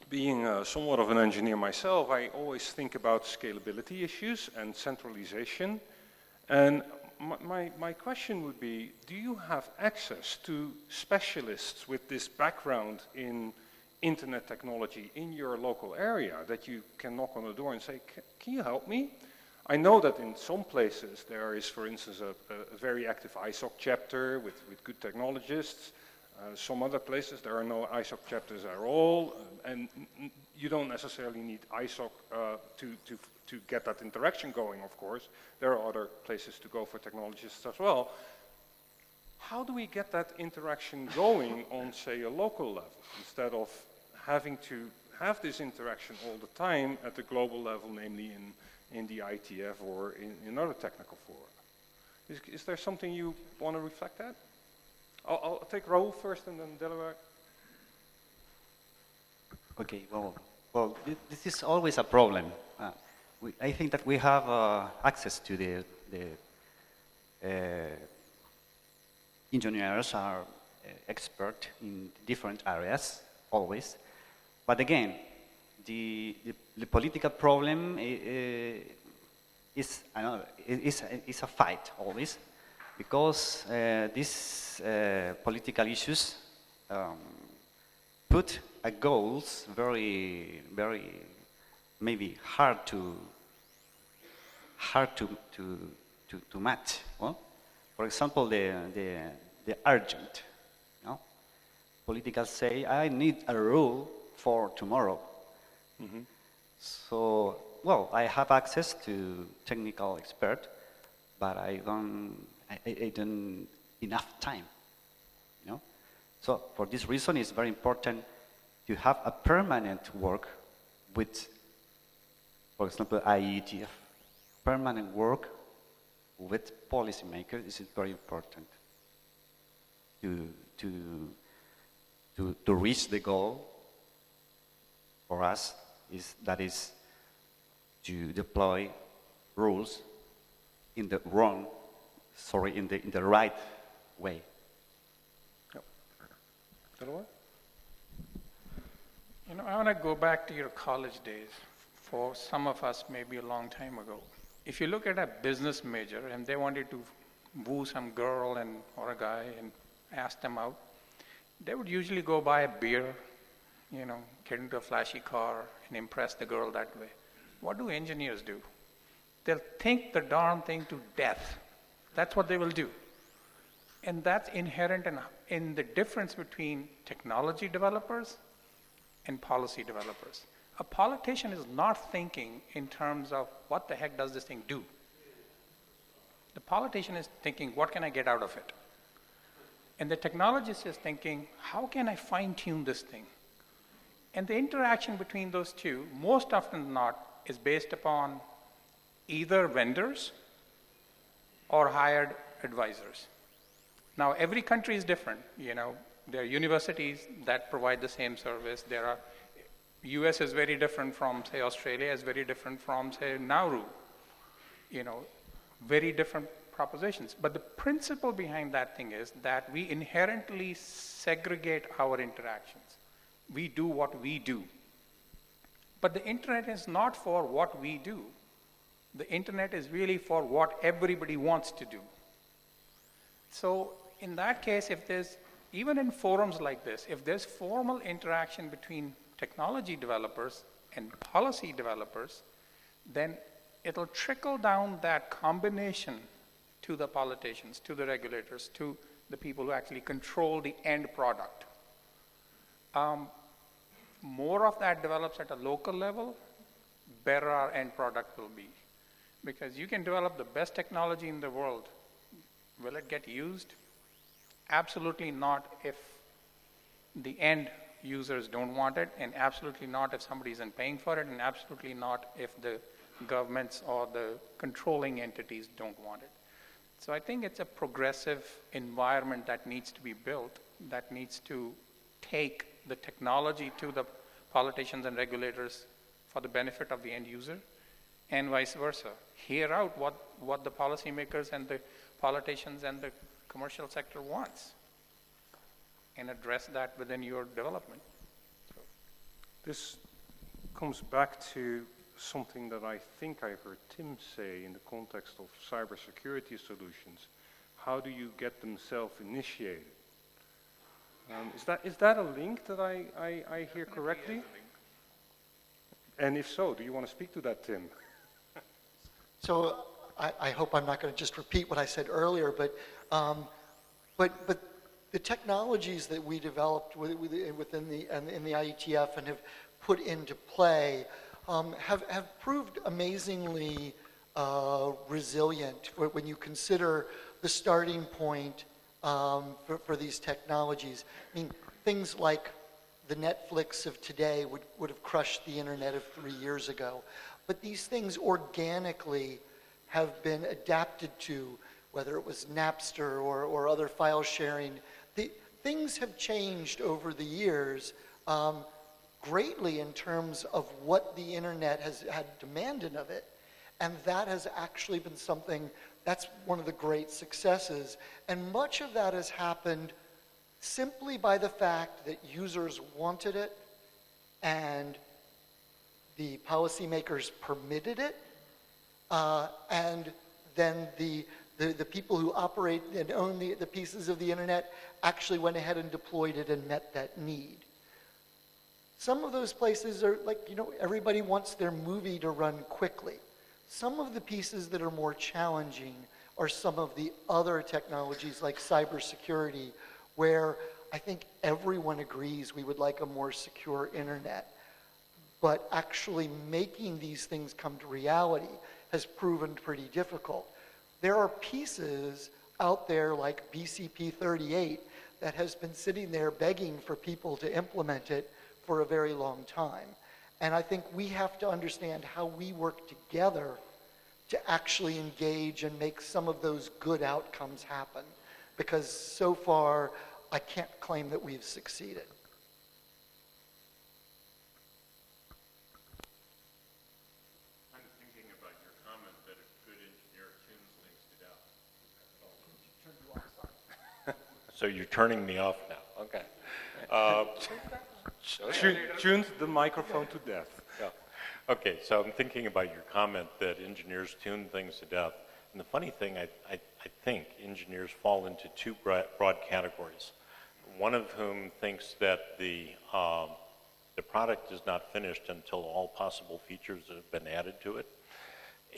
Being somewhat of an engineer myself, I always think about scalability issues and centralization. And my question would be, do you have access to specialists with this background in internet technology in your local area that you can knock on the door and say, can you help me? I know that in some places there is, for instance, a very active Isoc chapter with good technologists. Some other places there are no Isoc chapters at all, and you don't necessarily need Isoc to get that interaction going, of course. There are other places to go for technologists as well. How do we get that interaction going on, say, a local level, instead of having to have this interaction all the time at the global level, namely in the IETF or in other technical fora? Is there something you want to reflect at? I'll take Raul first and then Delaware. Okay, well, this is always a problem. I think that we have access to the engineers are expert in different areas, always. But again, the political problem is a fight always, because these political issues put goals very maybe hard to match. Well, for example, the urgent. You know? Politicals say, I need a rule for tomorrow. Mm-hmm. So, well, I have access to technical expert, but I don't enough time. You know? So for this reason, it's very important to have a permanent work with, for example, IETF. Permanent work with policymakers is very important to reach the goal for us that is to deploy rules in the right way. Yep. You know, I want to go back to your college days. For some of us, maybe a long time ago. If you look at a business major and they wanted to woo some girl or a guy and ask them out, they would usually go buy a beer, you know, get into a flashy car and impress the girl that way. What do engineers do? They'll think the darn thing to death. That's what they will do. And that's inherent in the difference between technology developers and policy developers. A politician is not thinking in terms of what the heck does this thing do. The politician is thinking, what can I get out of it? And the technologist is thinking, how can I fine-tune this thing? And the interaction between those two, most often than not, is based upon either vendors or hired advisors. Now, every country is different. You know, there are universities that provide the same service. There are US is very different from, say, Australia is very different from, say, Nauru. You know, very different propositions. But the principle behind that thing is that we inherently segregate our interactions. We do what we do. But the internet is not for what we do. The internet is really for what everybody wants to do. So in that case, if there's, even in forums like this, if there's formal interaction between technology developers and policy developers, then it'll trickle down that combination to the politicians, to the regulators, to the people who actually control the end product. More of that develops at a local level, better our end product will be. Because you can develop the best technology in the world. Will it get used? Absolutely not if the end users don't want it, and absolutely not if somebody isn't paying for it, and absolutely not if the governments or the controlling entities don't want it. So I think it's a progressive environment that needs to be built, that needs to take the technology to the politicians and regulators for the benefit of the end user, and vice versa. Hear out what the policymakers and the politicians and the commercial sector wants, and address that within your development. This comes back to something that I think I heard Tim say in the context of cybersecurity solutions. How do you get them self-initiated? Is that a link that I hear correctly? And if so, do you want to speak to that, Tim? So I hope I'm not going to just repeat what I said earlier, but the technologies that we developed within in the IETF and have put into play have proved amazingly resilient when you consider the starting point for these technologies. I mean, things like the Netflix of today would have crushed the internet of 3 years ago. But these things organically have been adapted to, whether it was Napster or other file sharing. Things have changed over the years greatly in terms of what the internet has had demanded of it. And that has actually been something, that's one of the great successes. And much of that has happened simply by the fact that users wanted it and the policymakers permitted it, and then the people who operate and own the pieces of the internet actually went ahead and deployed it and met that need. Some of those places are like, you know, everybody wants their movie to run quickly. Some of the pieces that are more challenging are some of the other technologies like cybersecurity, where I think everyone agrees we would like a more secure internet. But actually making these things come to reality has proven pretty difficult. There are pieces out there like BCP38 that has been sitting there begging for people to implement it for a very long time. And I think we have to understand how we work together to actually engage and make some of those good outcomes happen. Because so far, I can't claim that we've succeeded. I'm thinking about your comment that a good engineer tunes things to death. So you're turning me off now. Okay. Tuned the microphone to death. Yeah. Okay, so I'm thinking about your comment that engineers tune things to death. And the funny thing, I think engineers fall into two broad categories. One of whom thinks that the product is not finished until all possible features have been added to it.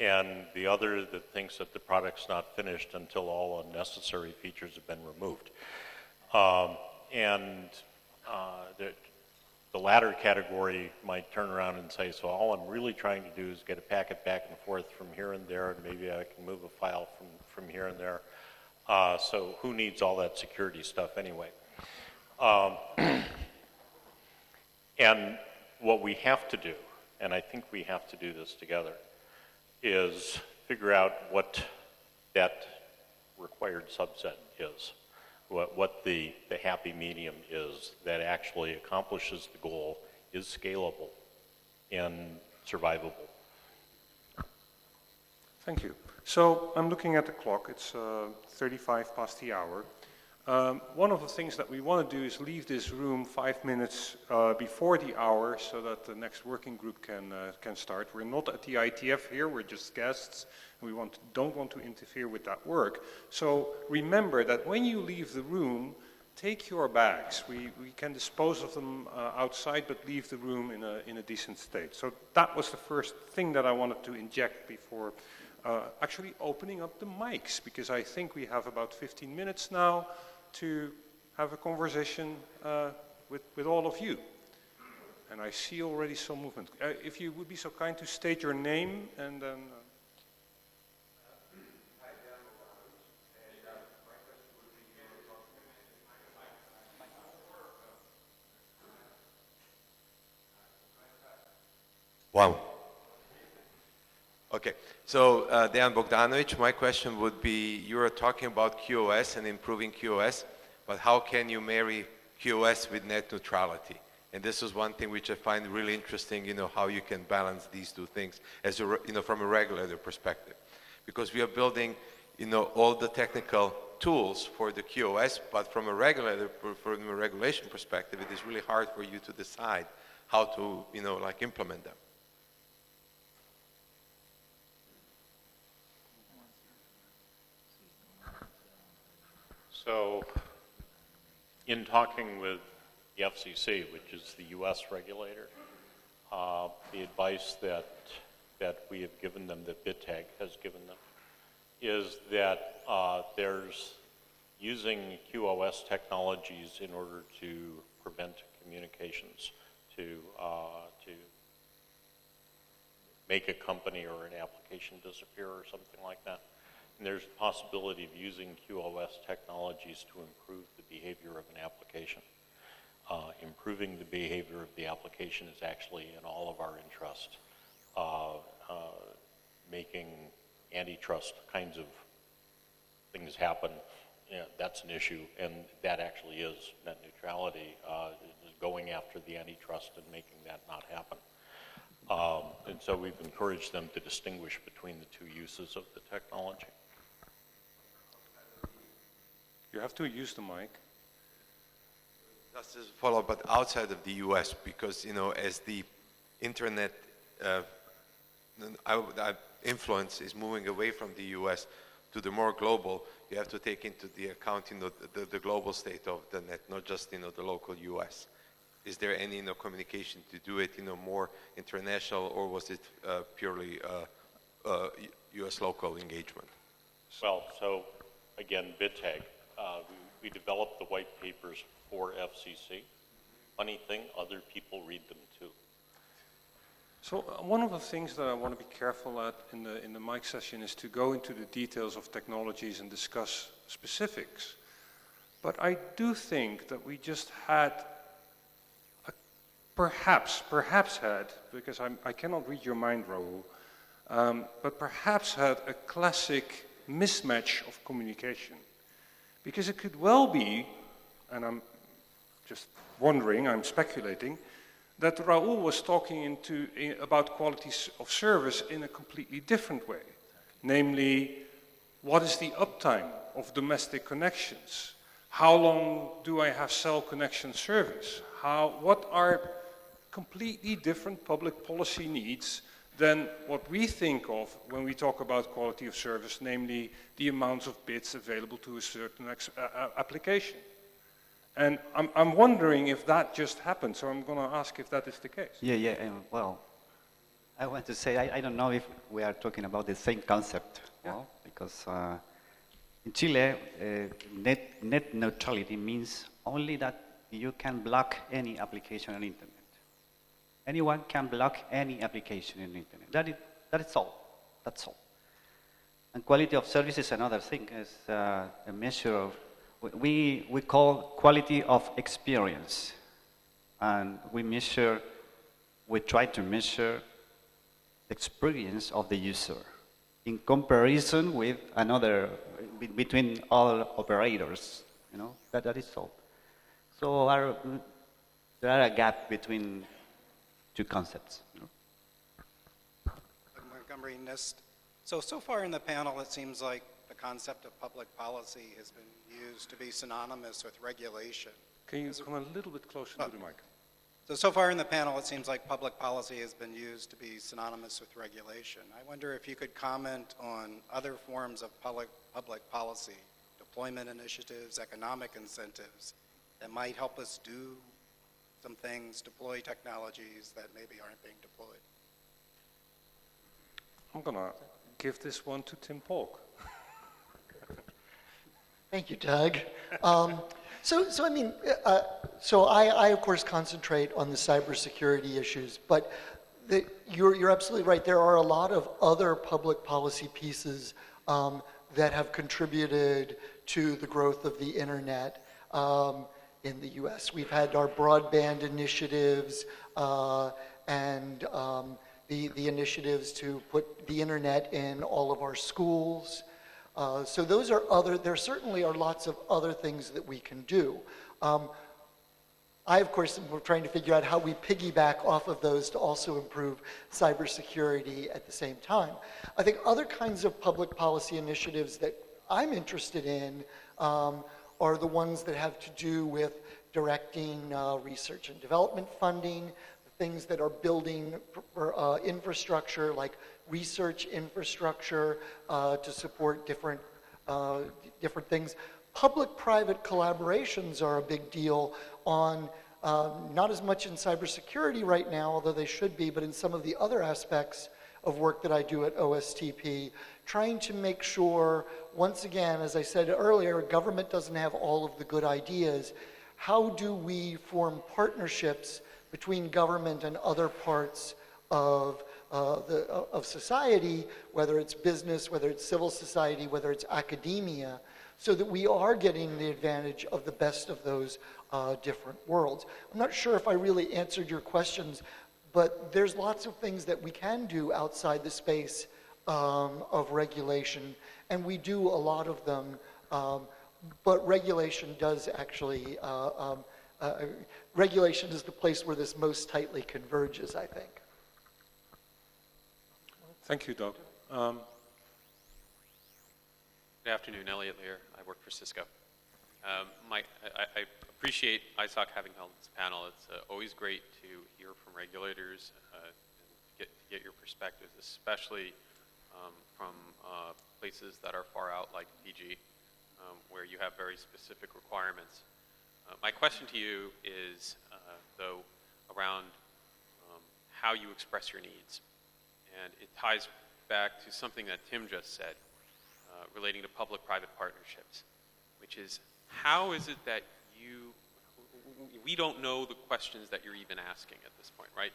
And the other that thinks that the product's not finished until all unnecessary features have been removed. The latter category might turn around and say, so all I'm really trying to do is get a packet back and forth from here and there, and maybe I can move a file from here and there. So who needs all that security stuff anyway? And what we have to do, and I think we have to do this together, is figure out what that required subset is. What the happy medium is that actually accomplishes the goal, is scalable and survivable. Thank you. So I'm looking at the clock. It's 35 past the hour. One of the things that we want to do is leave this room 5 minutes before the hour so that the next working group can start. We're not at the IETF here, we're just guests. We don't want to interfere with that work. So remember that when you leave the room, take your bags. We can dispose of them outside, but leave the room in a decent state. So that was the first thing that I wanted to inject before actually opening up the mics, because I think we have about 15 minutes now to have a conversation with all of you. And I see already some movement. If you would be so kind to state your name and then... Wow. Okay, so Dejan Bogdanovic, my question would be, you are talking about QoS and improving QoS, but how can you marry QoS with net neutrality? And this is one thing which I find really interesting, you know, how you can balance these two things as a, you know, from a regulator perspective. Because we are building, you know, all the technical tools for the QoS, but from a regulator, from a regulation perspective, it is really hard for you to decide how to, you know, like implement them. So, in talking with the FCC, which is the US regulator, the advice that that we have given them, that BitTag has given them, is that there's using QoS technologies in order to prevent communications, to make a company or an application disappear or something like that. And there's a possibility of using QoS technologies to improve the behavior of an application. Improving the behavior of the application is actually in all of our interest. Making antitrust kinds of things happen, that's an issue, and that actually is net neutrality, is going after the antitrust and making that not happen. And so we've encouraged them to distinguish between the two uses of the technology. You have to use the mic. Just as a follow-up, but outside of the U.S., because, as the internet influence is moving away from the U.S. to the more global, you have to take into the account, the global state of the net, not just, the local U.S. Is there any, communication to do it, more international, or was it purely U.S. local engagement? Well, so again, BitTag, we developed the white papers for FCC. Funny thing, other people read them too. So one of the things that I want to be careful at in the mic session is to go into the details of technologies and discuss specifics. But I do think that we just had, perhaps had, because I cannot read your mind, Raoul, but perhaps had a classic mismatch of communication. Because it could well be, and I'm just wondering, I'm speculating, that Raoul was talking about quality of service in a completely different way. Namely, what is the uptime of domestic connections? How long do I have cell connection service? What are completely different public policy needs than what we think of when we talk about quality of service, namely the amounts of bits available to a certain application. And I'm wondering if that just happened, so I'm going to ask if that is the case. Yeah, well, I want to say, I don't know if we are talking about the same concept, well, because in Chile, net neutrality means only that you can block any application on the internet. Anyone can block any application in the internet. That is all. That's all. And quality of service is another thing. It's a measure of, we call quality of experience. And we try to measure the experience of the user in comparison with between all operators, that is all. So there are a gap between two concepts. Montgomery NIST. So far in the panel, it seems like the concept of public policy has been used to be synonymous with regulation. Can you come a little bit closer to the mic? So far in the panel, it seems like public policy has been used to be synonymous with regulation. I wonder if you could comment on other forms of public policy, deployment initiatives, economic incentives that might help us do some things, deploy technologies that maybe aren't being deployed. I'm going to give this one to Tim Polk. Thank you, Doug. So I of course concentrate on the cybersecurity issues, but you're absolutely right. There are a lot of other public policy pieces that have contributed to the growth of the internet in the U.S. We've had our broadband initiatives and the initiatives to put the internet in all of our schools. So those are there certainly are lots of other things that we can do. Of course, we're trying to figure out how we piggyback off of those to also improve cybersecurity at the same time. I think other kinds of public policy initiatives that I'm interested in are the ones that have to do with directing research and development funding, things that are building infrastructure like research infrastructure to support different things. Public-private collaborations are a big deal on not as much in cybersecurity right now, although they should be, but in some of the other aspects of work that I do at OSTP, trying to make sure, once again, as I said earlier, government doesn't have all of the good ideas. How do we form partnerships between government and other parts of society, whether it's business, whether it's civil society, whether it's academia, so that we are getting the advantage of the best of those different worlds. I'm not sure if I really answered your questions, but there's lots of things that we can do outside the space of regulation, and we do a lot of them, but regulation does actually, regulation is the place where this most tightly converges, I think. Thank you, Doug. Good afternoon, Elliot Lear. I work for Cisco. I appreciate Isoc having held this panel. It's always great to hear from regulators and get your perspectives, especially from places that are far out like PG, where you have very specific requirements. My question to you is, though, around how you express your needs. And it ties back to something that Tim just said relating to public-private partnerships, which is how is it that we don't know the questions that you're even asking at this point, right?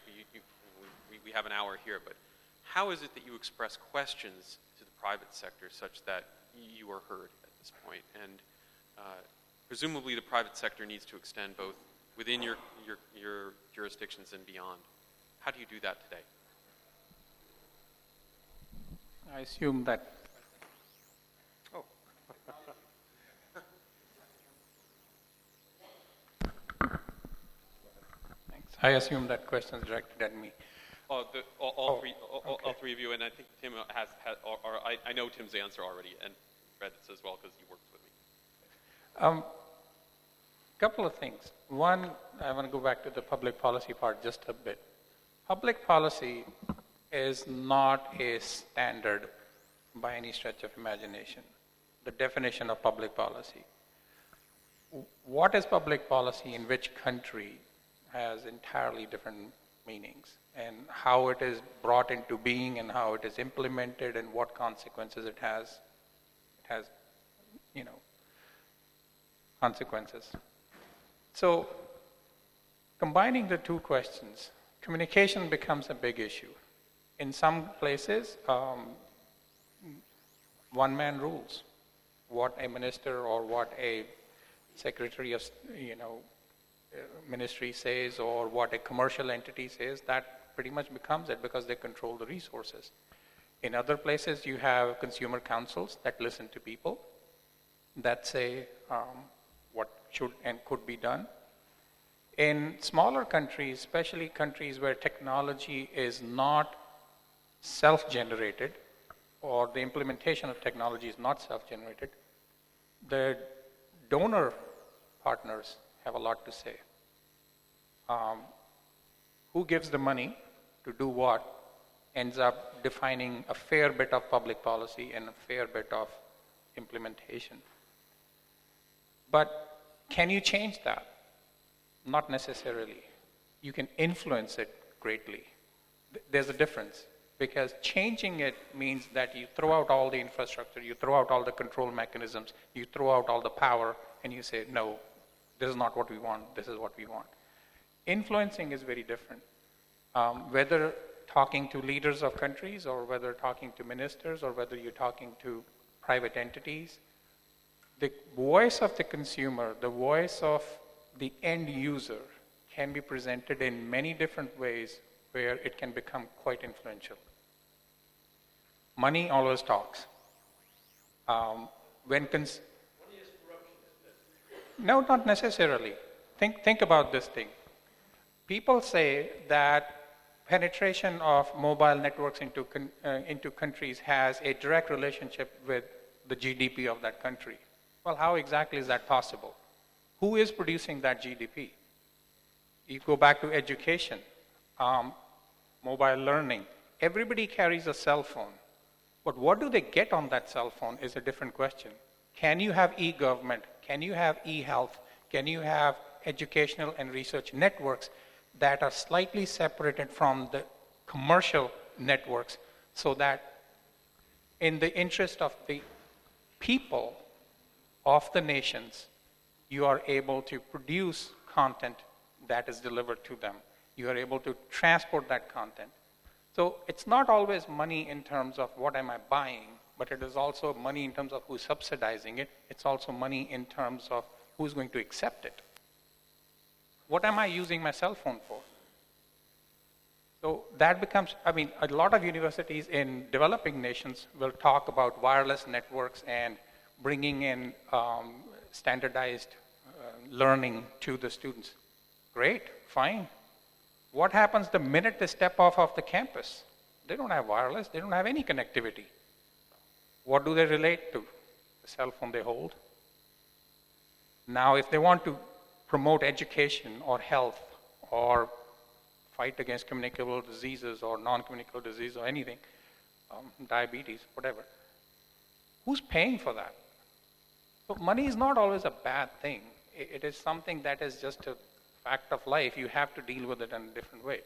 We have an hour here, but how is it that you express questions to the private sector such that you are heard at this point? And presumably the private sector needs to extend both within your jurisdictions and beyond. How do you do that today? I assume that. Oh. Thanks. I assume that question is directed at me. All three of you, and I think Tim has or I know Tim's answer already, and read this as well because he worked with me. Couple of things. One, I want to go back to the public policy part just a bit. Public policy is not a standard by any stretch of imagination. The definition of public policy. What is public policy in which country has entirely different meanings, and how it is brought into being and how it is implemented and what consequences it has. It has, consequences. So combining the two questions, communication becomes a big issue. In some places, one-man rules. What a minister or what a secretary of, ministry says or what a commercial entity says, that pretty much becomes it because they control the resources. In other places, you have consumer councils that listen to people, that say what should and could be done. In smaller countries, especially countries where technology is not self-generated, or the implementation of technology is not self-generated, the donor partners have a lot to say. Who gives the money to do what ends up defining a fair bit of public policy and a fair bit of implementation. But can you change that? Not necessarily. You can influence it greatly. There's a difference, because changing it means that you throw out all the infrastructure, you throw out all the control mechanisms, you throw out all the power, and you say, no, this is not what we want, this is what we want. Influencing is very different. Whether talking to leaders of countries, or whether talking to ministers, or whether you're talking to private entities, the voice of the consumer, the voice of the end user can be presented in many different ways where it can become quite influential. Money always talks. No, not necessarily. Think about this thing. People say that penetration of mobile networks into countries has a direct relationship with the GDP of that country. Well, how exactly is that possible? Who is producing that GDP? You go back to education, mobile learning. Everybody carries a cell phone. But what do they get on that cell phone is a different question. Can you have e-government? Can you have e-health? Can you have educational and research networks that are slightly separated from the commercial networks, so that in the interest of the people of the nations, you are able to produce content that is delivered to them. You are able to transport that content. So it's not always money in terms of what am I buying, but it is also money in terms of who's subsidizing it. It's also money in terms of who's going to accept it. What am I using my cell phone for? So that becomes, I mean, a lot of universities in developing nations will talk about wireless networks and bringing in standardized learning to the students. Great, fine. What happens the minute they step off of the campus? They don't have wireless, they don't have any connectivity. What do they relate to? The cell phone they hold. Now, if they want to promote education or health or fight against communicable diseases or non-communicable disease or anything, diabetes, whatever, who's paying for that? So money is not always a bad thing. It is something that is just a fact of life. You have to deal with it in a different way.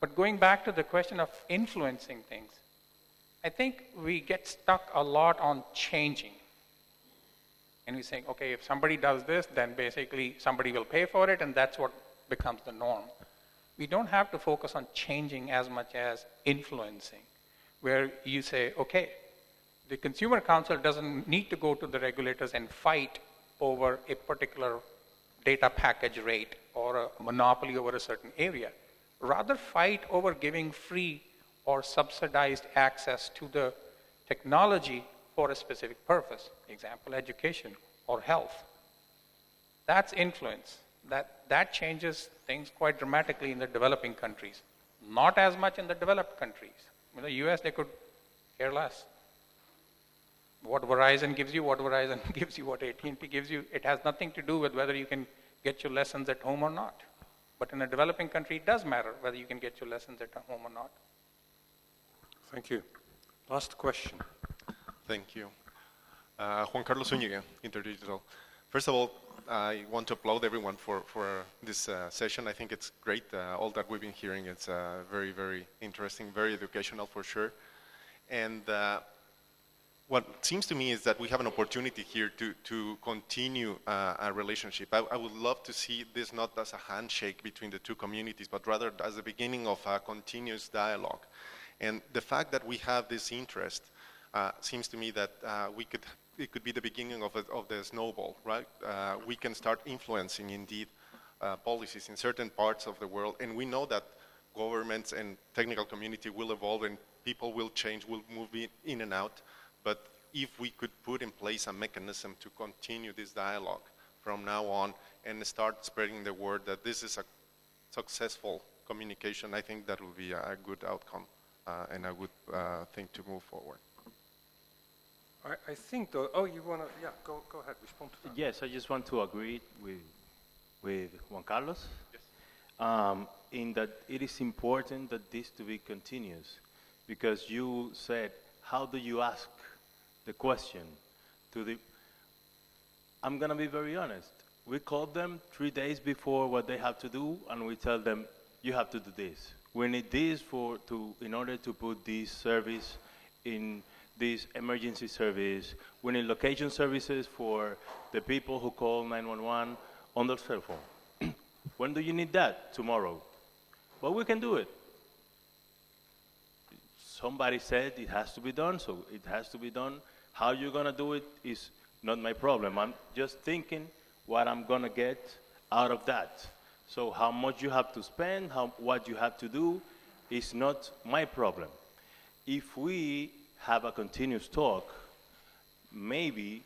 But going back to the question of influencing things, I think we get stuck a lot on changing. And we say, okay, if somebody does this, then basically somebody will pay for it, and that's what becomes the norm. We don't have to focus on changing as much as influencing, where you say, okay, the Consumer Council doesn't need to go to the regulators and fight over a particular data package rate or a monopoly over a certain area. Rather fight over giving free or subsidized access to the technology for a specific purpose. Example, education or health. That's influence. That changes things quite dramatically in the developing countries. Not as much in the developed countries. In the US, they could care less. What Verizon gives you, what AT&T gives you, it has nothing to do with whether you can get your lessons at home or not. But in a developing country, it does matter whether you can get your lessons at home or not. Thank you. Last question. Thank you. Juan Carlos Zúñiga, Interdigital. First of all, I want to applaud everyone for this session. I think it's great. All that we've been hearing, it's very, very interesting, very educational for sure. And what seems to me is that we have an opportunity here to continue a relationship. I would love to see this not as a handshake between the two communities, but rather as the beginning of a continuous dialogue. And the fact that we have this interest seems to me that it could be the beginning of the snowball, right? We can start influencing, indeed, policies in certain parts of the world. And we know that governments and technical community will evolve and people will change, will move in and out. But if we could put in place a mechanism to continue this dialogue from now on and start spreading the word that this is a successful communication, I think that will be a good outcome and a good thing to move forward. I think, though, oh, you want to, yeah, go ahead, respond to that. Yes, I just want to agree with Juan Carlos. Yes. In that it is important that this to be continuous, because you said, how do you ask the question to the, I'm going to be very honest. We call them 3 days before what they have to do, and we tell them, you have to do this. We need this in order to put this service in this emergency service. We need location services for the people who call 911 on their cell phone. When do you need that? Tomorrow. But we can do it. Somebody said it has to be done, so it has to be done. How you're going to do it is not my problem. I'm just thinking what I'm going to get out of that. So how much you have to spend, what you have to do is not my problem. If we have a continuous talk, maybe,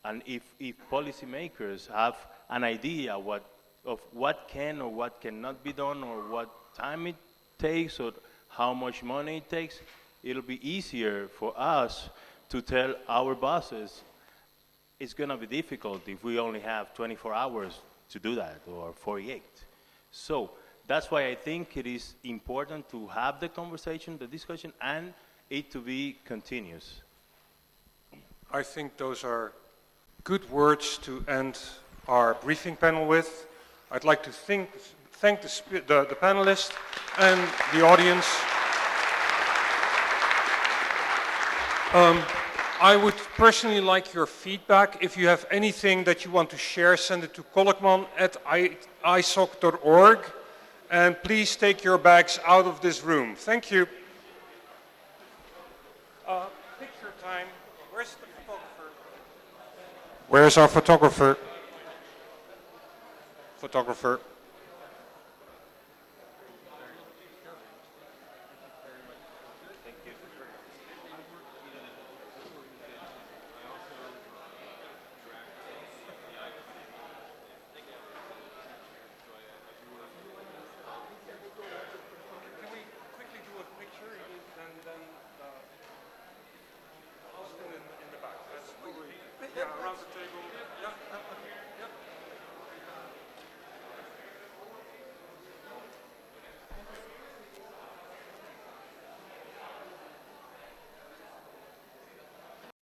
and if policymakers have an idea of what can or what cannot be done or what time it takes or how much money it takes, it'll be easier for us to tell our bosses it's going to be difficult if we only have 24 hours to do that or 48. So that's why I think it is important to have the conversation, the discussion, and it to be continuous. I think those are good words to end our briefing panel with. I'd like to thank the panelists and the audience. I would personally like your feedback. If you have anything that you want to share, send it to kolkman@isoc.org. And please take your bags out of this room. Thank you. Picture time. Where's the photographer? Where's our photographer? Photographer. Yeah, around the table. Yeah.